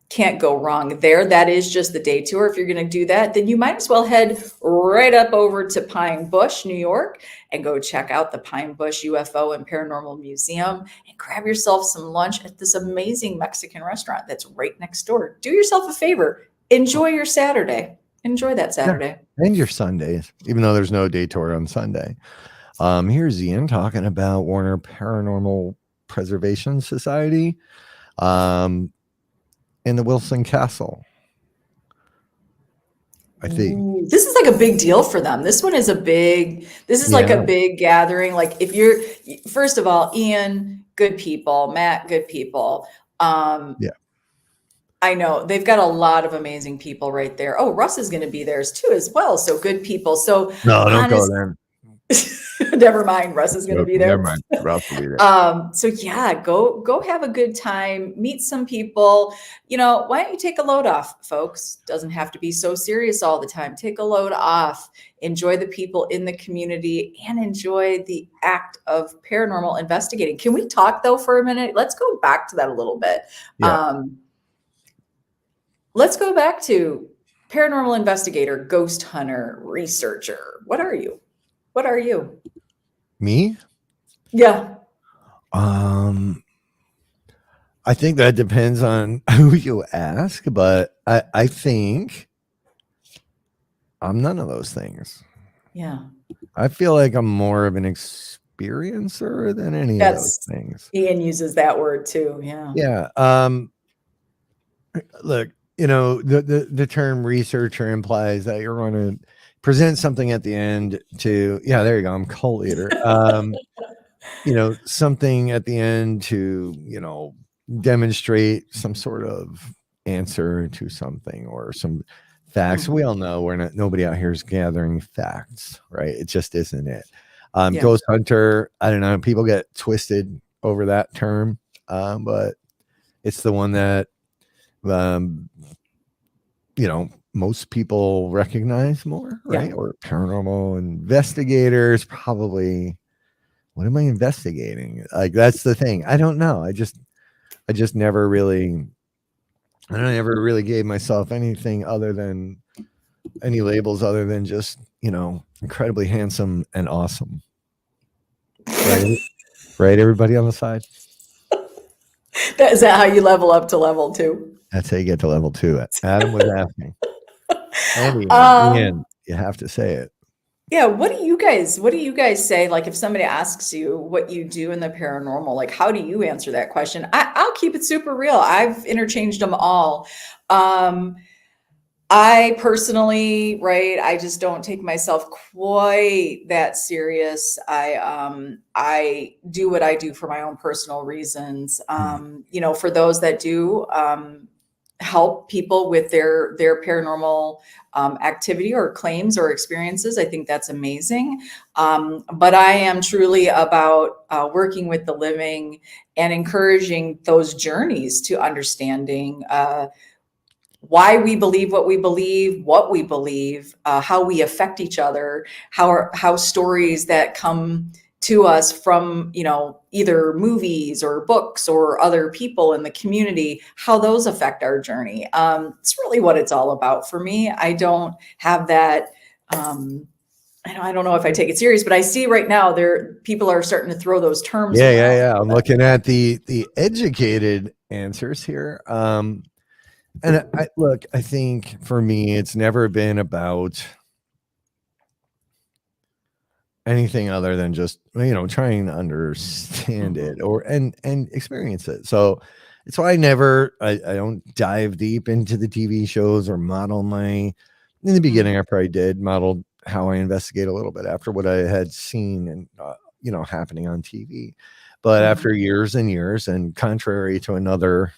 B: Can't go wrong there. That is just the day tour. If you're going to do that, then you might as well head right up over to Pine Bush, New York, and go check out the Pine Bush UFO and Paranormal Museum and grab yourself some lunch at this amazing Mexican restaurant that's right next door. Do yourself a favor. Enjoy your Saturday. Enjoy that Saturday.
A: Yeah. And your Sundays, even though there's no day tour on Sunday. Here's Ian talking about Warner Paranormal Preservation Society. In the Wilson Castle. I think.
B: Ooh, this is like a big deal for them. This one is this is like a
A: Yeah.
B: big gathering. Like if you're, first of all, Ian, good people, Matt, good people.
A: Yeah.
B: I know they've got a lot of amazing people right there. Oh, Russ is going to be there too as well. So good people. So
A: No, don't go
B: honest,
A: there.
B: never mind. Russ is going to be
A: Never
B: there.
A: mind. Ross will be there.
B: So yeah, go have a good time, meet some people. Why don't you take a load off, folks? Doesn't have to be so serious all the time. Take a load off, enjoy the people in the community, and enjoy the act of paranormal investigating. Can we talk though for a minute? Let's go back to that a little bit.
A: Yeah.
B: Let's go back to paranormal investigator, ghost hunter, researcher. What are you? What are you?
A: Me?
B: Yeah.
A: I think that depends on who you ask, but I think I'm none of those things.
B: Yeah.
A: I feel like I'm more of an experiencer than any of those things.
B: Ian uses that word too. Yeah.
A: Yeah. Look, the term researcher implies that you're going to present something at the end to, yeah, there you go. I'm cult leader. Something at the end to, demonstrate some sort of answer to something or some facts. We all know nobody out here is gathering facts, right? It just isn't it. Ghost hunter, I don't know. People get twisted over that term, but it's the one that, most people recognize more, right?
B: Yeah.
A: Or paranormal investigators, probably. What am I investigating? Like, that's the thing. I don't know. I just never really, I never really gave myself anything other than any labels other than just, incredibly handsome and awesome. Right? Right, everybody on the side?
B: Is that how you level up to level 2?
A: That's how you get to level 2. Adam was asking. Anyway, Ian, you have to say it.
B: Yeah, what do you guys say? Like if somebody asks you what you do in the paranormal, like how do you answer that question? I'll keep it super real. I've interchanged them all. I personally, right, I just don't take myself quite that serious. I do what I do for my own personal reasons. For those that do help people with their paranormal activity or claims or experiences, I think that's amazing. But I am truly about working with the living and encouraging those journeys to understanding why we believe what we believe, how we affect each other, how stories that come to us from, either movies or books or other people in the community, how those affect our journey. It's really what it's all about for me. I don't have that. I don't know if I take it serious, but I see right now people are starting to throw those terms.
A: Yeah. I'm looking at the educated answers here. And I think for me, it's never been about anything other than just, trying to understand it and experience it. So it's why I don't dive deep into the TV shows or in the beginning, I probably did model how I investigate a little bit after what I had seen and, happening on TV. But after years and years, and contrary to another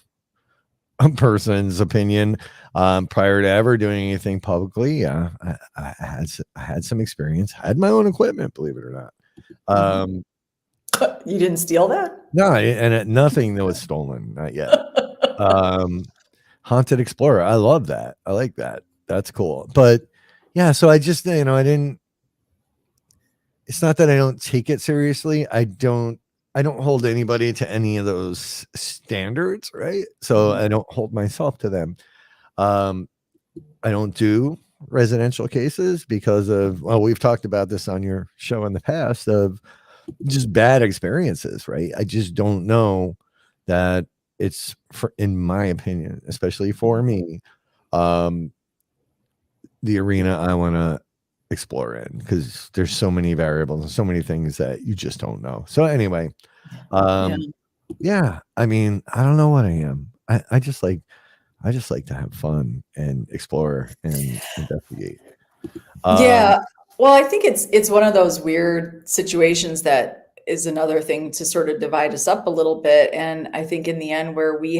A: person's opinion, prior to ever doing anything publicly, I had some experience. I had my own equipment, believe it or not.
B: You didn't steal that?
A: No, and nothing that was stolen, not yet. Haunted Explorer, I love that. I like that. That's cool. But yeah, so I just, I didn't. It's not that I don't take it seriously. I don't hold anybody to any of those standards, right? So I don't hold myself to them. I don't do residential cases because of, well, we've talked about this on your show in the past, of just bad experiences, right? I just don't know that it's, in my opinion, especially for me, the arena I want to explore in, because there's so many variables and so many things that you just don't know. So anyway, yeah, I mean, I don't know what I am. I just like I just like to have fun and explore and investigate.
B: Yeah. Well, I think it's one of those weird situations that is another thing to sort of divide us up a little bit. And I think in the end where we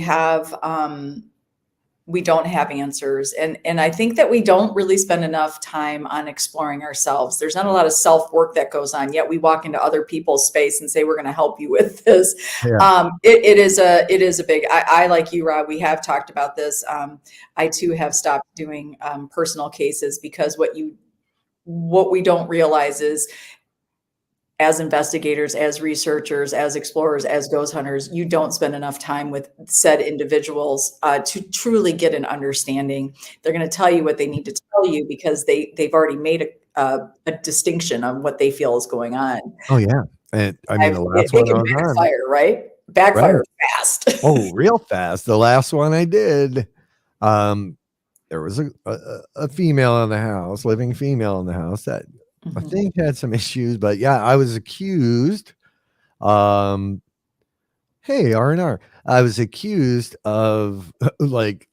B: don't have answers. And I think that we don't really spend enough time on exploring ourselves. There's not a lot of self-work that goes on, yet we walk into other people's space and say, we're going to help you with this.
A: Yeah.
B: It is a big, I like you, Rob, we have talked about this. I too have stopped doing personal cases because what we don't realize is as investigators, as researchers, as explorers, as ghost hunters, you don't spend enough time with said individuals to truly get an understanding. They're going to tell you what they need to tell you because they've already made a distinction on what they feel is going on.
A: Oh yeah. And I mean, the last
B: It
A: one I
B: can
A: was on,
B: backfire, right?
A: right?
B: Backfire fast.
A: Oh, real fast. The last one I did, um, there was a female in the house, living female in the house that I
B: Mhm.
A: think had some issues, but yeah, I was accused. Um, hey, R&R. I was accused of like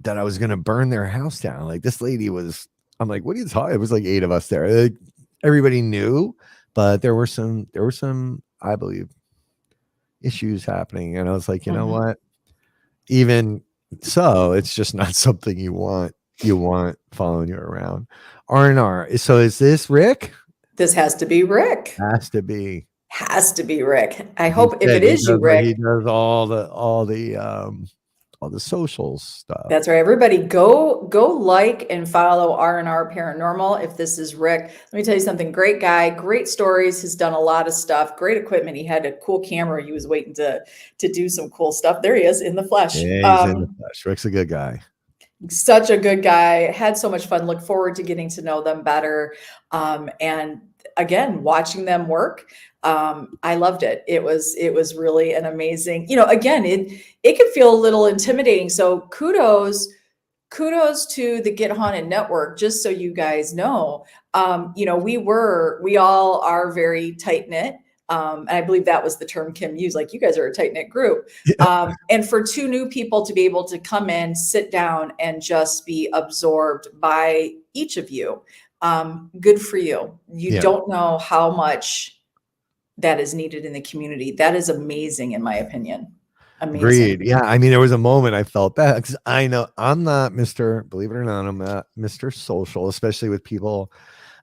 A: that I was gonna burn their house down. Like this lady was, I'm like, what are you talking? It was like 8 of us there. Like, everybody knew, but there were some, I believe, issues happening. And I was like, you know
B: Mhm.
A: what? Even so, it's just not something you want following you around. R&R. So is this Rick?
B: This has to be Rick.
A: Has to be.
B: Has to be Rick. I
A: He
B: hope if
A: said
B: it is you,
A: he
B: Rick,
A: does all the social stuff.
B: that's right. Everybody go like and follow R&R Paranormal if this is Rick. Let me tell you something. Great guy, great stories, has done a lot of stuff, great equipment. He had a cool camera. He was waiting to do some cool stuff. There he is in the flesh.
A: Yeah, he's in the flesh. Rick's a good guy.
B: Such a good guy. Had so much fun. Look forward to getting to know them better. And again, watching them work. I loved it. It was really an amazing, again, it could feel a little intimidating. So kudos to the Get Haunted Network, just so you guys know. We all are very tight knit. And I believe that was the term Kim used, like you guys are a tight knit group. And for two new people to be able to come in, sit down, and just be absorbed by each of you, good for you. You
A: Yeah.
B: don't know how much that is needed in the community. That is amazing, in my opinion. Amazing.
A: Agreed. Yeah. I mean, there was a moment I felt bad because I know I'm not Mr. Believe it or not, I'm not Mr. Social, especially with people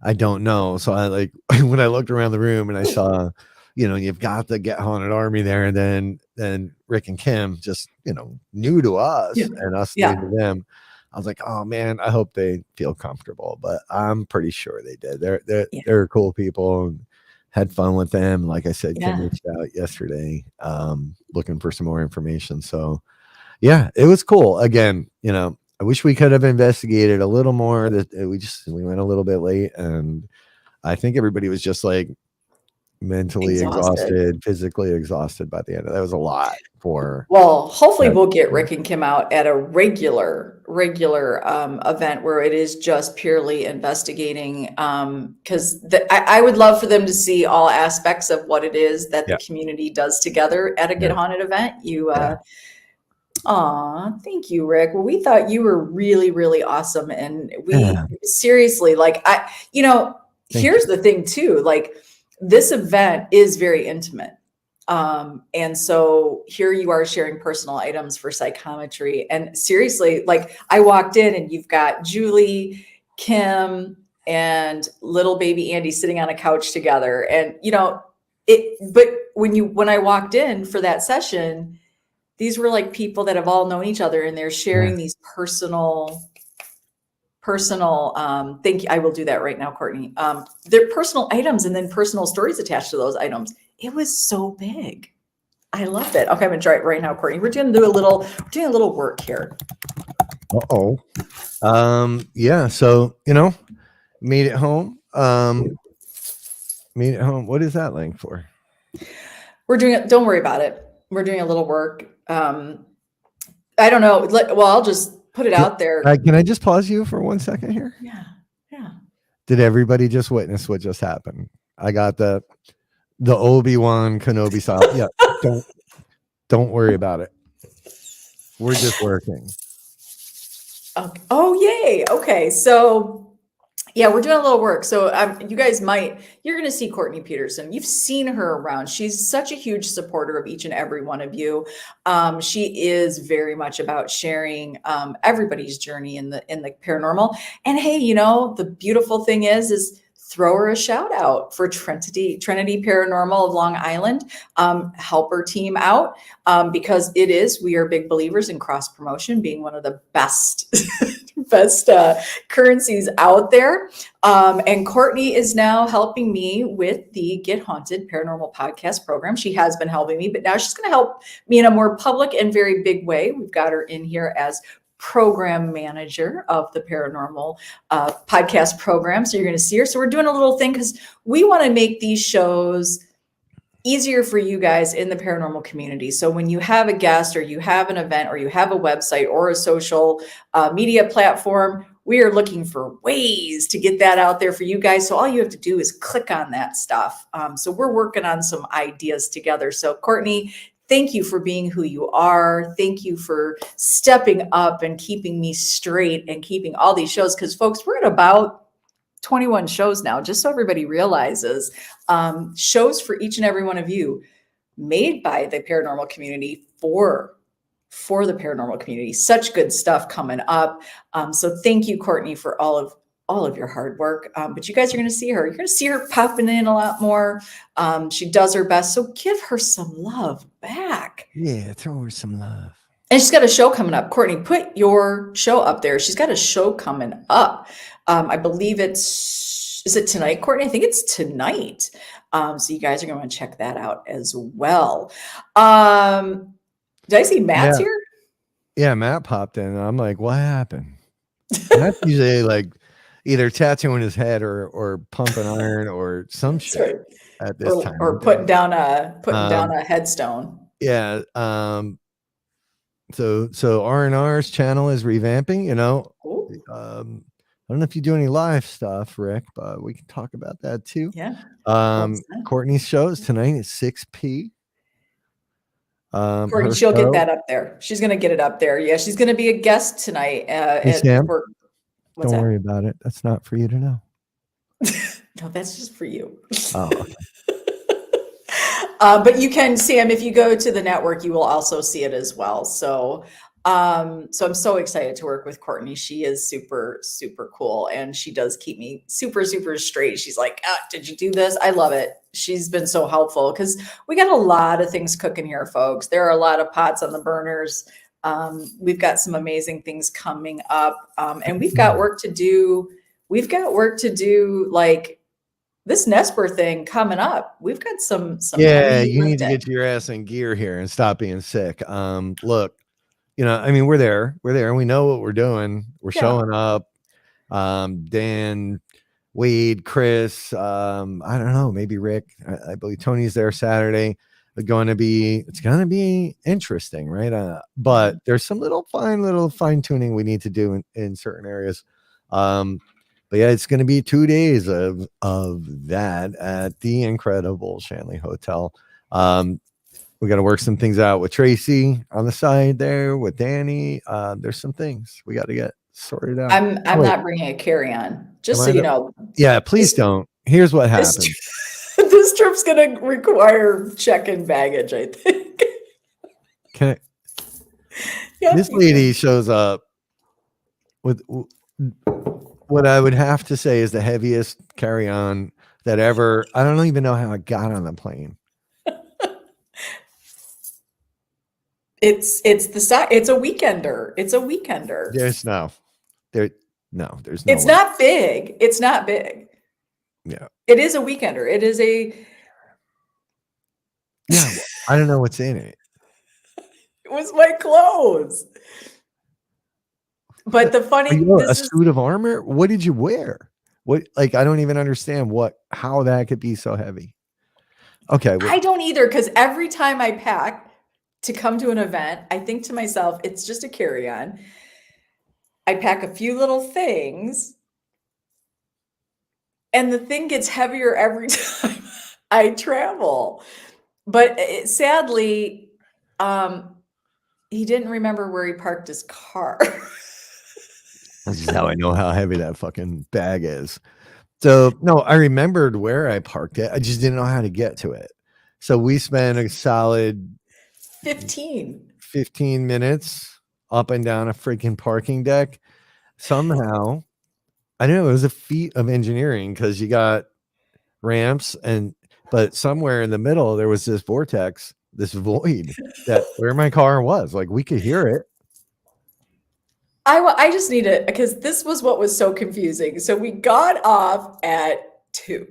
A: I don't know. So I like when I looked around the room and I saw, you've got the Get Haunted Army there, and then Rick and Kim just, new to us
B: Yeah.
A: and us new
B: Yeah.
A: to them. I was like, oh man, I hope they feel comfortable, but I'm pretty sure they did.
B: Yeah.
A: They're cool people and had fun with them. Like I said, Kim
B: Yeah.
A: reached out yesterday, looking for some more information. So yeah, it was cool. Again, I wish we could have investigated a little more. That we went a little bit late, and I think everybody was just like mentally
B: Exhausted.
A: exhausted, physically exhausted by the end. That was a lot for
B: Well, hopefully
A: that.
B: we'll get Rick and Kim out at a regular event where it is just purely investigating. Because I would love for them to see all aspects of what it is that the
A: Yeah,
B: community does together at a Get
A: yeah,
B: Haunted event.
A: yeah.
B: Aw, thank you, Rick. Well, we thought you were really, really awesome. And we
A: Yeah,
B: seriously,
A: thank
B: here's
A: you.
B: the thing too, like this event is very intimate. And so here you are sharing personal items for psychometry. And seriously, like I walked in and you've got Julie, Kim, and little baby Andy sitting on a couch together. And but when I walked in for that session, these were like people that have all known each other and they're
A: Yeah,
B: sharing these personal thank you, I will do that right now, Courtney. They're personal items and then personal stories attached to those items. It was so big. I loved it. Okay, I'm gonna try it right now, Courtney. We're doing a little work here.
A: uh-oh. Yeah, so made it home. Made it home. What is that link for?
B: We're doing it, don't worry about it. We're doing a little work. I don't know. Well, I'll just put it out there.
A: Can I just pause you for 1 second here?
B: Yeah. Yeah.
A: Did everybody just witness what just happened? I got the Obi-Wan Kenobi style. Yeah, don't worry about it. We're just working.
B: Okay. Oh, yay. Okay. So, yeah, we're doing a little work. So, you guys you're going to see Courtney Peterson. You've seen her around. She's such a huge supporter of each and every one of you. She is very much about sharing everybody's journey in the paranormal. And hey, the beautiful thing is throw her a shout out for Trinity Paranormal of Long Island. Help her team out because we are big believers in cross promotion being one of the best best currencies out there. And Courtney is now helping me with the Get Haunted Paranormal Podcast program. She has been helping me, but now she's going to help me in a more public and very big way. We've got her in here as program manager of the paranormal podcast program. So you're going to see her. So we're doing a little thing because we want to make these shows easier for you guys in the paranormal community. So when you have a guest or you have an event or you have a website or a social media platform, we are looking for ways to get that out there for you guys. So all you have to do is click on that stuff. So we're working on some ideas together. So Courtney, thank you for being who you are. Thank you for stepping up and keeping me straight and keeping all these shows. Because folks, we're at about 21 shows now, just so everybody realizes, shows for each and every one of you made by the paranormal community for the paranormal community. Such good stuff coming up. So thank you, Courtney, for all of your hard work. But you guys are going to see her. You're going to see her popping in a lot more. She does her best. So give her some love back.
A: Yeah, throw her some love.
B: And she's got a show coming up. Courtney, put your show up there. She's got a show coming up. I believe is it tonight, Courtney? I think it's tonight. So you guys are going to want to check that out as well. Did I see Matt's here?
A: Yeah, Matt popped in. And I'm like, what happened? Matt's usually like either tattooing his head or pumping iron or some shit at this time.
B: Or putting down a headstone.
A: Yeah. So R&R's channel is revamping, I don't know if you do any live stuff, Rick, but we can talk about that too.
B: Yeah.
A: Courtney's show is tonight at 6 p.
B: Courtney, she'll get that up there. She's going to get it up there. Yeah, she's going to be a guest tonight.
A: Sam, don't worry about it. That's not for you to know.
B: No, that's just for you.
A: Oh, okay.
B: But you can, Sam, if you go to the network, you will also see it as well. So I'm so excited to work with Courtney. She is super, super cool. And she does keep me super, super straight. She's like, did you do this? I love it. She's been so helpful because we got a lot of things cooking here, folks. There are a lot of pots on the burners. We've got some amazing things coming up. And we've got work to do. Like this Nesper thing coming up. We've got some.
A: Yeah, you need to get your ass in gear here and stop being sick. Look, we're there, and we know what we're doing. We're showing up. Dan, Wade, Chris, I don't know, maybe Rick. I believe Tony's there Saturday. It's going to be interesting, right? But there's some little fine tuning we need to do in certain areas. But yeah, it's going to be 2 days of that at the incredible Shanley Hotel. We got to work some things out with Tracy on the side there with Danny. There's some things we got to get sorted out.
B: I'm not bringing a carry-on, just so you know.
A: Yeah, please don't. Here's what happened.
B: This trip's going to require check-in baggage, I think.
A: This lady shows up with what I would have to say is the heaviest carry-on that ever. I don't even know how I got on the plane.
B: It's a weekender. It's a weekender.
A: There's no.
B: It's not big. It's not big.
A: Yeah.
B: It is a weekender. It is a.
A: Yeah. I don't know what's in it.
B: It was my clothes. But the funny
A: suit of armor? What did you wear? What, like, I don't even understand how that could be so heavy. Okay.
B: I don't either, because every time I pack to come to an event, I think to myself, it's just a carry-on. I pack a few little things, and the thing gets heavier every time I travel. But sadly, he didn't remember where he parked his car.
A: That's just how I know how heavy that fucking bag is. So, no, I remembered where I parked it. I just didn't know how to get to it. So we spent a solid
B: 15.
A: 15 minutes up and down a freaking parking deck. Somehow, I know it was a feat of engineering because you got ramps but somewhere in the middle there was this vortex, this void that where my car was. Like we could hear it.
B: I just need it because this was what was so confusing. So we got off at 2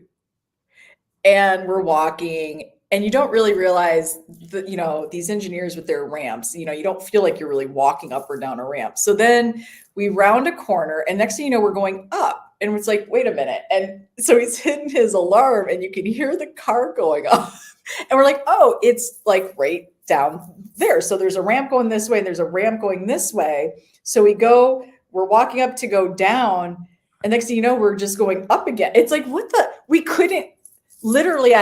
B: and we're walking, and you don't really realize that, these engineers with their ramps, you don't feel like you're really walking up or down a ramp. So then we round a corner, and next thing you know, we're going up, and it's like, wait a minute. And so he's hitting his alarm, and you can hear the car going off. And we're like, oh, it's like right down there. So there's a ramp going this way, and there's a ramp going this way. So we're walking up to go down, and next thing you know, we're just going up again. It's like, we couldn't, literally,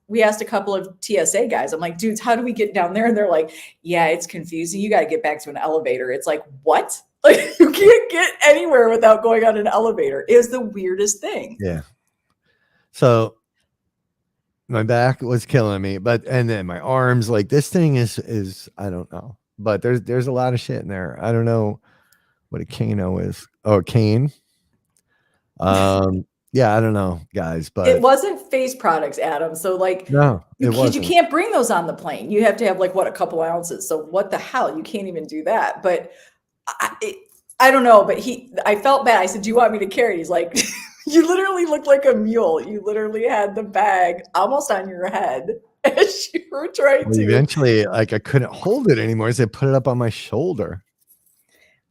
B: we asked a couple of TSA guys. I'm like, dudes, how do we get down there? And they're like, yeah, it's confusing. You got to get back to an elevator. It's like, what? Like, you can't get anywhere without going on an elevator. It was the weirdest thing.
A: Yeah. So my back was killing me, and then my arms, like this thing is I don't know, but there's a lot of shit in there. I don't know what a Kano is. Oh, a cane. Yeah, I don't know, guys, but
B: it wasn't face products, Adam. So like,
A: no,
B: you can't bring those on the plane. You have to have like a couple ounces. So what the hell? You can't even do that. But I don't know. But I felt bad. I said, "Do you want me to carry it?" He's like, "You literally look like a mule. You literally had the bag almost on your head as you were trying to."
A: Eventually, like I couldn't hold it anymore, so I put it up on my shoulder.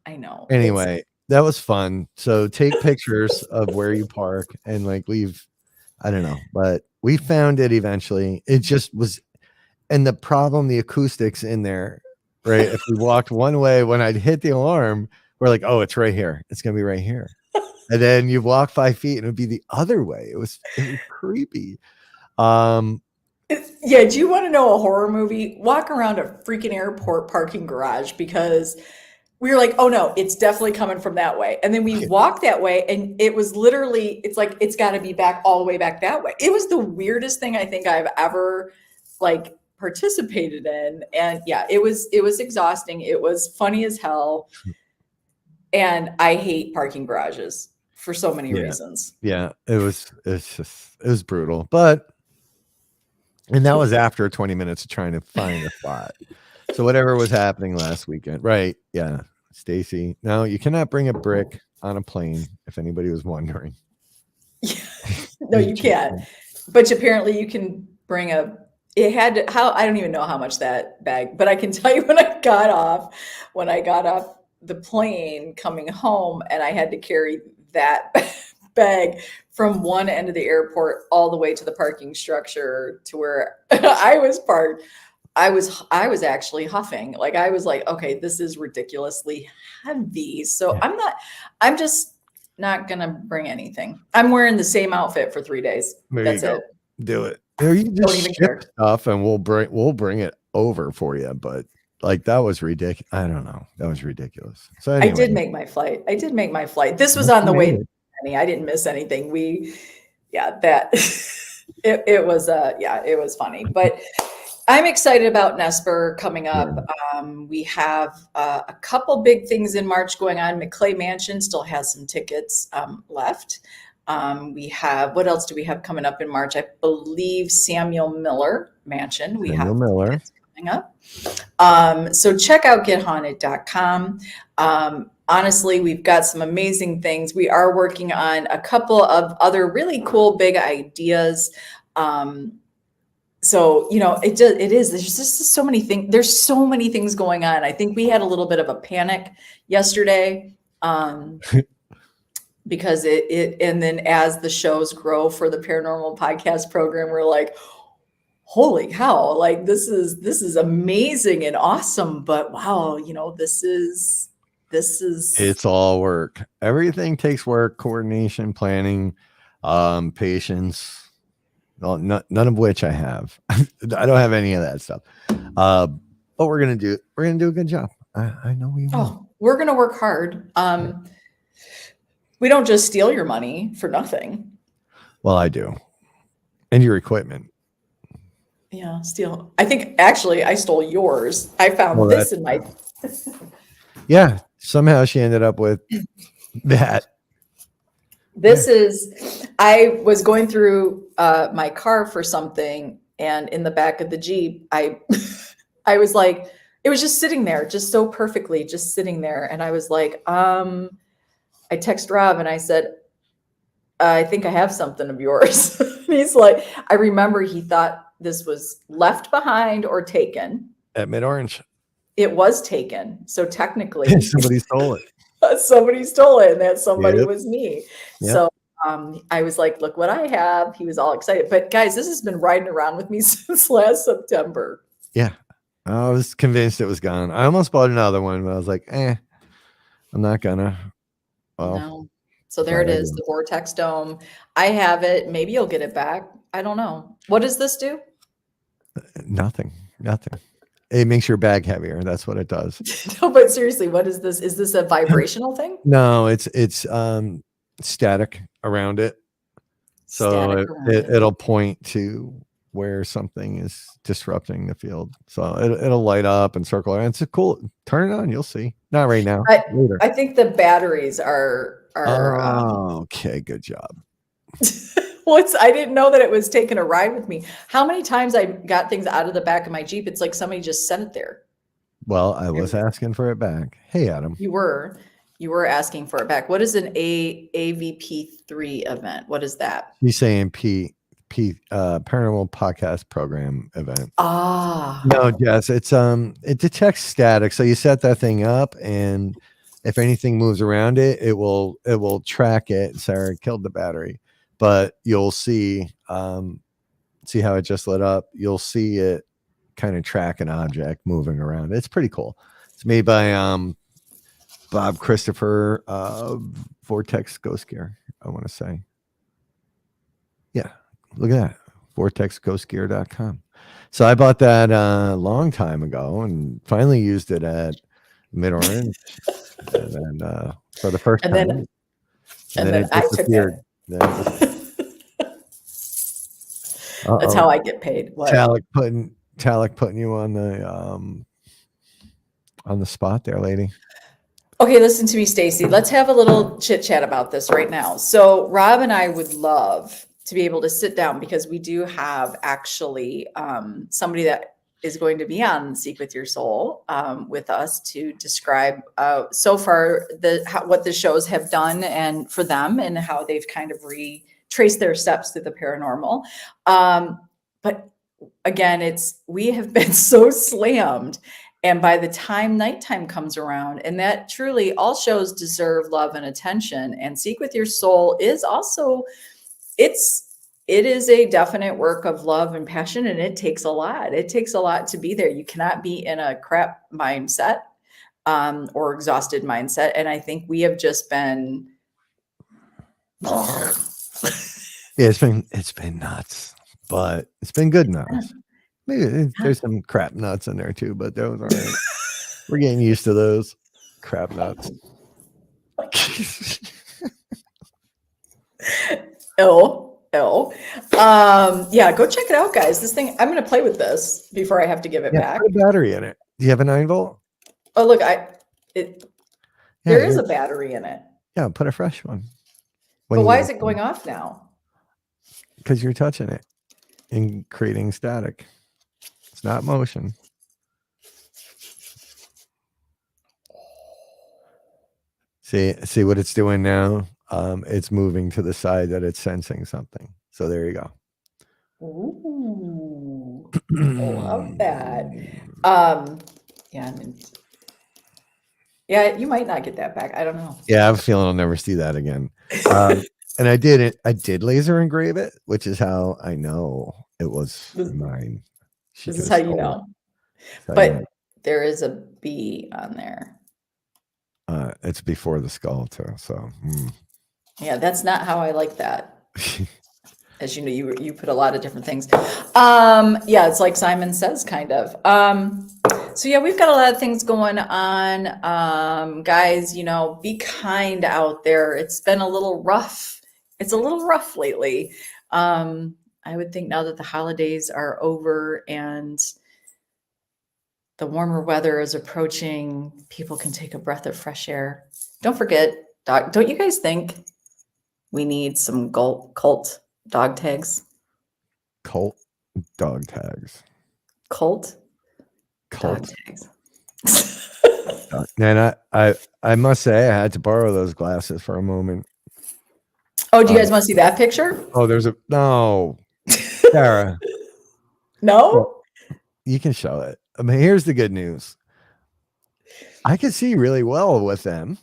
B: I know.
A: Anyway, that was fun. So take pictures of where you park and like leave. I don't know, but we found it eventually. It just was, and the acoustics in there, right? If we walked one way, when I'd hit the alarm, we're like, oh, it's right here. It's gonna be right here. And then you walk 5 feet and it would be the other way. It was creepy.
B: Yeah, do you want to know a horror movie? Walk around a freaking airport parking garage, because we were like, oh no, it's definitely coming from that way. And then we walked that way, and it was literally, it's like, it's got to be back all the way back that way. It was the weirdest thing I think I've ever like participated in. And yeah, it was exhausting. It was funny as hell. And I hate parking garages for so many reasons.
A: Yeah, it was brutal. And that was after 20 minutes of trying to find a spot. So whatever was happening last weekend, right? Yeah, Stacy. No, you cannot bring a brick on a plane, if anybody was wondering.
B: No, you can't. But apparently you can bring I don't even know how much that bag, but I can tell you when I got off the plane coming home, and I had to carry that bag from one end of the airport all the way to the parking structure to where I was parked. I was actually huffing. Like, I was like, okay, this is ridiculously heavy. So yeah. I'm just not going to bring anything. I'm wearing the same outfit for 3 days. That's it.
A: Do it. Or you just ship stuff and we'll bring it over for you. But like, that was ridiculous. I don't know. That was ridiculous. So anyway.
B: I did make my flight. This was on the way. I didn't miss anything. It was funny, but I'm excited about Nesper coming up. We have a couple big things in March going on. McClay Mansion still has some tickets left. We have, what else do we have coming up in March? I believe Samuel Miller Mansion. Samuel Miller coming up. So check out gethaunted.com. Honestly, we've got some amazing things. We are working on a couple of other really cool big ideas. So, it is, there's just so many things. There's so many things going on. I think we had a little bit of a panic yesterday, because and then as the shows grow for the paranormal podcast program, we're like, holy cow, like this is amazing and awesome. But wow, it's
A: all work. Everything takes work, coordination, planning, patience. Well, none of which I have. I don't have any of that stuff. But we're gonna do a good job. I know we will.
B: Oh, we're gonna work hard. We don't just steal your money for nothing.
A: Well, I do. And your equipment.
B: Yeah, steal. I think actually I stole yours. I found
A: Well,
B: this in my.
A: yeah. Somehow she ended up with that.
B: This is, I was going through my car for something, and in the back of the Jeep, I was like, it was just sitting there, just so perfectly, just sitting there. And I was like, I text Rob and I said, I think I have something of yours. He's like, I remember he thought this was left behind or taken.
A: At Mid-Orange.
B: It was taken. So technically,
A: Somebody stole it.
B: somebody stole it, and that somebody
A: Yep.
B: was me.
A: Yep.
B: So I was like, look what I have. He was all excited. But guys, this has been riding around with me since last September.
A: Yeah. I was convinced it was gone. I almost bought another one, but I was like, I'm not gonna. Well,
B: No. So there it is, the Vortex Dome. I have it. Maybe you'll get it back. I don't know. What does this do?
A: Nothing. It makes your bag heavier. That's what it does.
B: No, but seriously, what is this? Is this a vibrational thing?
A: No, it's static around it. So it'll point to where something is disrupting the field. So it'll light up and circle around. It's cool. Turn it on. You'll see. Not right now. Later.
B: I think the batteries are
A: okay. Good job.
B: Well, I didn't know that it was taking a ride with me. How many times I got things out of the back of my Jeep? It's like somebody just set it there.
A: Well, I was asking for it back. Hey, Adam.
B: You were asking for it back. What is an AVP3 event? What is that?
A: He's saying Paranormal Podcast Program event.
B: Ah.
A: No, Jess, it's it detects static. So you set that thing up, and if anything moves around it, it will track it. Sarah killed the battery, but you'll see how it just lit up. You'll see it kind of track an object moving around. It's pretty cool. It's made by Bob Christopher, Vortex Ghost Gear, I want to say. Yeah, look at that. VortexGhostGear.com. So I bought that a long time ago and finally used it at Mid-Orange and then for the first time.
B: And then I took it. That's how I get paid. What?
A: Talik putting you on the spot there, lady.
B: Okay, listen to me, Stacy. Let's have a little chit chat about this right now. So Rob and I would love to be able to sit down, because we do have actually somebody that is going to be on Seek with Your Soul with us to describe so far what the shows have done and for them, and how they've kind of retraced their steps through the paranormal. But again, we have been so slammed. And by the time nighttime comes around, and that truly, all shows deserve love and attention, and Seek with Your Soul is also, it is a definite work of love and passion, and it takes a lot. It takes a lot to be there. You cannot be in a crap mindset or exhausted mindset. And I think we have just been.
A: Yeah, it's been nuts, but it's been good nuts. Maybe there's some crap nuts in there too, but those aren't. We're getting used to those crap nuts.
B: Ill. Yeah, go check it out, guys. This thing, I'm going to play with this before I have to give it back.
A: Put a battery in it. Do you have a 9-volt?
B: Oh, look, there is a battery in it.
A: Yeah, put a fresh one.
B: But why is it going off now?
A: Because you're touching it and creating static. It's not motion. See what it's doing now? It's moving to the side that it's sensing something. So there you go.
B: Ooh, I love that. Yeah, you might not get that back. I don't know.
A: Yeah, I have a feeling I'll never see that again. And I did laser engrave it, which is how I know it was mine.
B: This is how you know. But there is a B on there.
A: It's before the skull too. So
B: yeah, that's not how I like that. As you know, you put a lot of different things. Yeah, it's like Simon Says, kind of. So yeah, we've got a lot of things going on. Guys, be kind out there. It's been a little rough. It's a little rough lately. I would think now that the holidays are over and the warmer weather is approaching, people can take a breath of fresh air. Don't forget, don't you guys think we need some cult dog tags?
A: Cult dog tags.
B: Cult
A: Cult.
B: dog tags.
A: And I must say I had to borrow those glasses for a moment.
B: Oh, do you guys want to see that picture?
A: Oh, no, Sarah.
B: No?
A: Well, you can show it. I mean, here's the good news. I can see really well with them.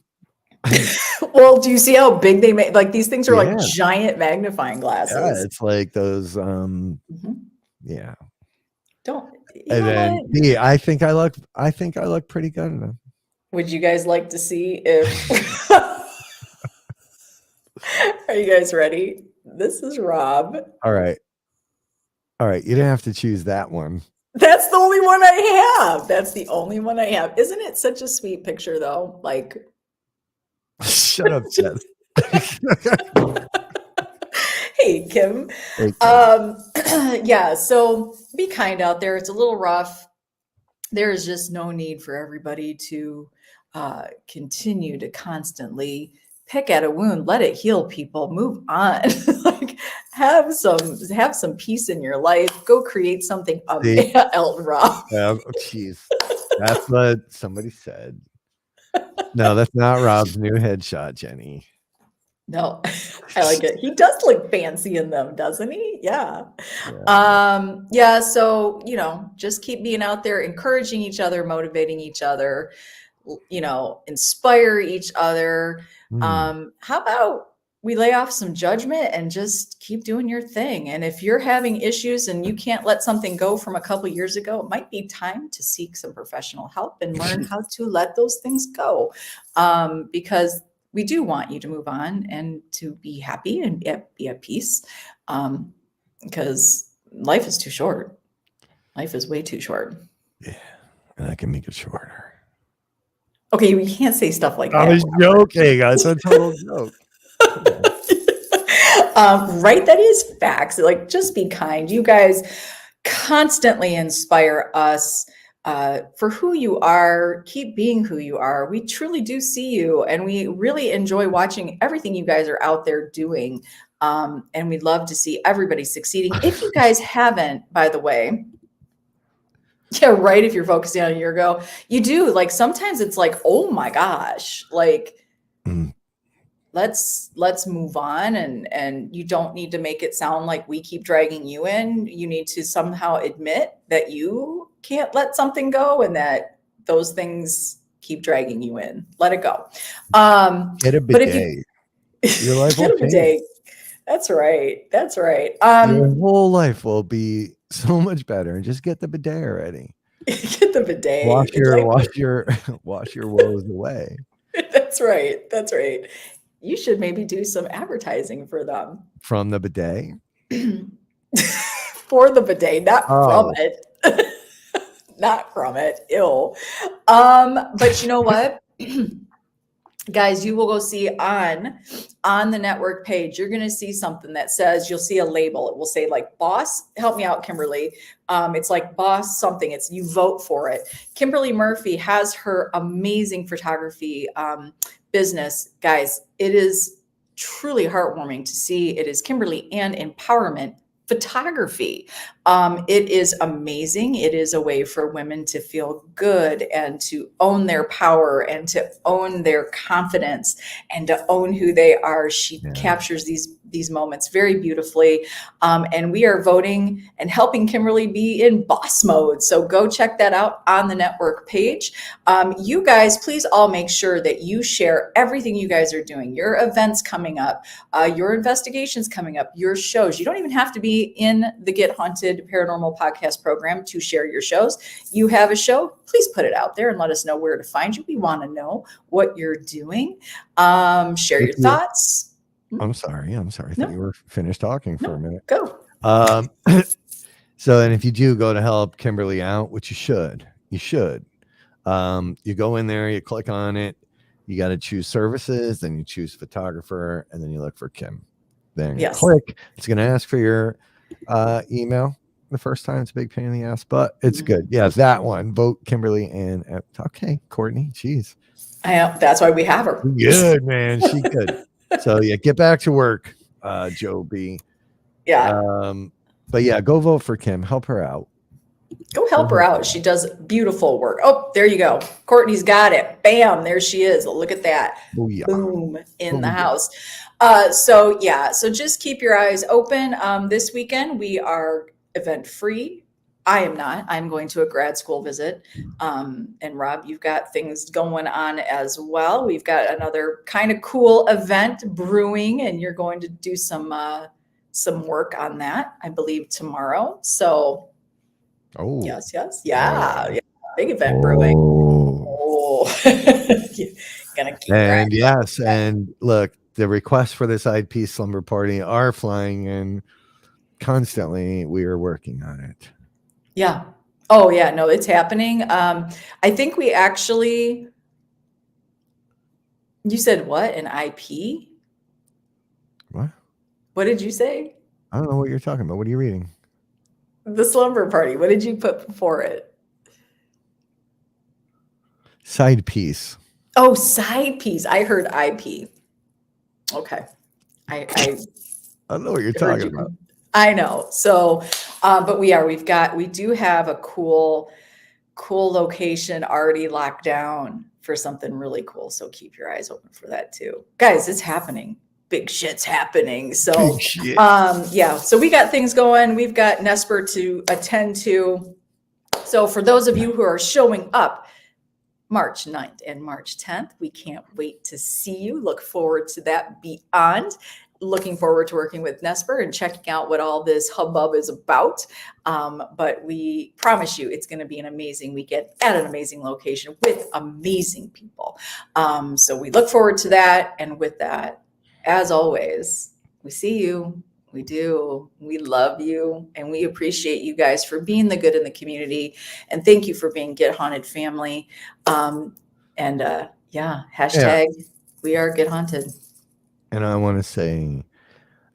B: Well, do you see how big they make? Like these things are like giant magnifying glasses.
A: Yeah, it's like those. Yeah.
B: Don't.
A: And then B, I think I look pretty good in them.
B: Would you guys like to see if? Are you guys ready? This is Rob.
A: All right. You didn't have to choose that one.
B: That's the only one I have. That's the only one I have. Isn't it such a sweet picture, though? Like,
A: shut up, Jess.
B: Hey, Kim. Yeah. So be kind out there. It's a little rough. There is just no need for everybody to continue to constantly pick at a wound. Let it heal, people. Move on. Like, have some peace in your life. Go create something else, Rob.
A: Jeez. That's what somebody said. No, that's not Rob's new headshot, Jenny.
B: No, I like it. He does look fancy in them, doesn't he? Yeah. Yeah. So, just keep being out there, encouraging each other, motivating each other, inspire each other. How about we lay off some judgment and just keep doing your thing? And if you're having issues and you can't let something go from a couple years ago, it might be time to seek some professional help and learn how to let those things go. Because we do want you to move on and to be happy and be at peace, because life is too short. Life is way too short.
A: Yeah, and I can make it shorter.
B: Okay, we can't say stuff like that.
A: I was joking. It's a total joke.
B: Right, that is facts. Like, just be kind. You guys constantly inspire us. For who you are, keep being who you are. We truly do see you, and we really enjoy watching everything you guys are out there doing. And we'd love to see everybody succeeding. If you guys haven't, by the way, yeah, right. If you're focusing on a year ago, you do. Like, sometimes it's like, oh my gosh, like, let's move on. And you don't need to make it sound like we keep dragging you in. You need to somehow admit that you can't let something go and that those things keep dragging you in. Let it go.
A: Get a bidet. Your life will change.
B: That's right.
A: Your whole life will be so much better. Just get the bidet already.
B: Get the bidet.
A: Wash your woes away.
B: That's right. You should maybe do some advertising for them.
A: From the bidet?
B: For the bidet, not from it. Not from it. Ew. But you know what? Guys, you will go see on the network page, you're going to see something that says, you'll see a label. It will say like boss, help me out, Kimberly. It's like boss something. It's you vote for it. Kimberly Murphy has her amazing photography business. Guys, it is truly heartwarming to see. It is Kimberly and Empowerment Photography. It is amazing. It is a way for women to feel good and to own their power and to own their confidence and to own who they are. She captures these moments very beautifully. And we are voting and helping Kimberly be in boss mode. So go check that out on the network page. You guys, please all make sure that you share everything you guys are doing, your events coming up, your investigations coming up, your shows. You don't even have to be in the Get Haunted Paranormal Podcast program to share your shows. You have a show, please put it out there and let us know where to find you. We want to know what you're doing. Share your thoughts.
A: I'm sorry. I thought you were finished talking for a minute.
B: Go.
A: So, and if you do go to help Kimberly out, which you should, You should. You go in there, you click on it. You got to choose services, then you choose photographer, and then you look for Kim. Then you click. It's going to ask for your email. The first time it's a big pain in the ass, but it's good. Yeah, that one. Vote Kimberly and okay, Courtney. Jeez.
B: That's why we have her.
A: Good, man. She good. So yeah, get back to work, Joe B.
B: Yeah.
A: But yeah, go vote for Kim. Help her out.
B: Go help her out. She does beautiful work. Oh, there you go. Courtney's got it. Bam, there she is. Look at that.
A: Booyah.
B: Boom in the house. So just keep your eyes open. This weekend we are event free. I am not. I'm going to a grad school visit. And Rob, you've got things going on as well. We've got another kind of cool event brewing, and you're going to do some work on that, I believe, tomorrow. So yes. Yeah. Big event brewing. Gonna keep
A: and yes, and look, the requests for this IP slumber party are flying in constantly. We are working on it.
B: Yeah. Oh yeah, no, it's happening. I think we actually, you said what? An IP? What did you say?
A: I don't know what you're talking about. What are you reading?
B: The slumber party. What did you put before it?
A: Side piece.
B: Oh, side piece. I heard IP. Okay. I
A: don't know what you're talking about.
B: I know. So, but we do have a cool location already locked down for something really cool. So keep your eyes open for that too. Guys, it's happening. Big shit's happening. So, so we got things going. We've got Nesper to attend to. So for those of you who are showing up March 9th and March 10th, we can't wait to see you. Look forward to that beyond. Looking forward to working with Nesper and checking out what all this hubbub is about. But we promise you it's going to be an amazing weekend at an amazing location with amazing people. So we look forward to that. And with that, as always, we see you. We do. We love you. And we appreciate you guys for being the good in the community. And thank you for being Get Haunted family. Hashtag we are Get Haunted.
A: And I want to say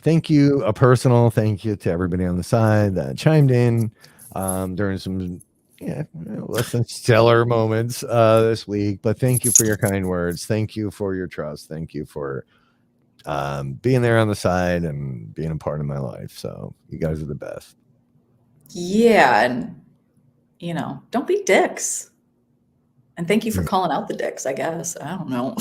A: thank you, a personal thank you to everybody on the side that chimed in during some less than stellar moments this week. But thank you for your kind words. Thank you for your trust. Thank you for being there on the side and being a part of my life. So you guys are the best.
B: Yeah. And, don't be dicks. And thank you for calling out the dicks, I guess. I don't know.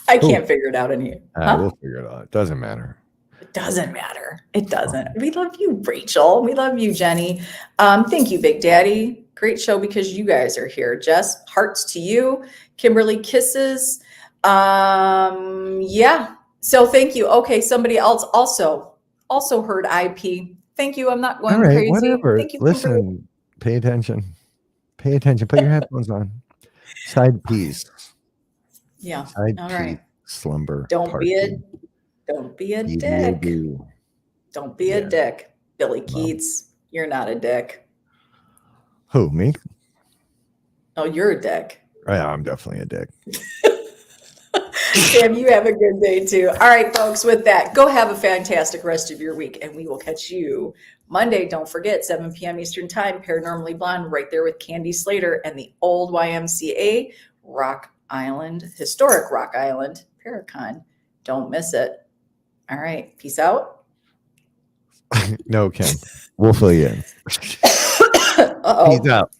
B: I can't figure it out in here.
A: We'll figure it out. It doesn't matter.
B: It doesn't matter. It doesn't. We love you, Rachel. We love you, Jenny. Thank you, Big Daddy. Great show because you guys are here. Jess, hearts to you. Kimberly, kisses. So thank you. Okay, somebody else also heard IP. Thank you. I'm not going crazy.
A: Whatever.
B: Thank you.
A: Listen,
B: Kimberly.
A: pay attention. Pay attention. Put your headphones on. Side piece.
B: Yeah.
A: Side
B: all
A: piece.
B: Right.
A: Slumber.
B: Don't
A: party.
B: be a dick. Don't be a dick. Billy Keats, you're not a dick.
A: Who, me?
B: Oh, you're a dick.
A: Yeah, I'm definitely a dick.
B: Sam, you have a good day too. All right, folks, with that, go have a fantastic rest of your week, and we will catch you Monday. Don't forget, 7 p.m. Eastern Time, Paranormally Blonde, right there with Candy Slater and the old YMCA, Historic Rock Island, Paracon. Don't miss it. All right, peace out.
A: No, Kim. We'll fill you in.
B: Uh-oh.
A: Peace out.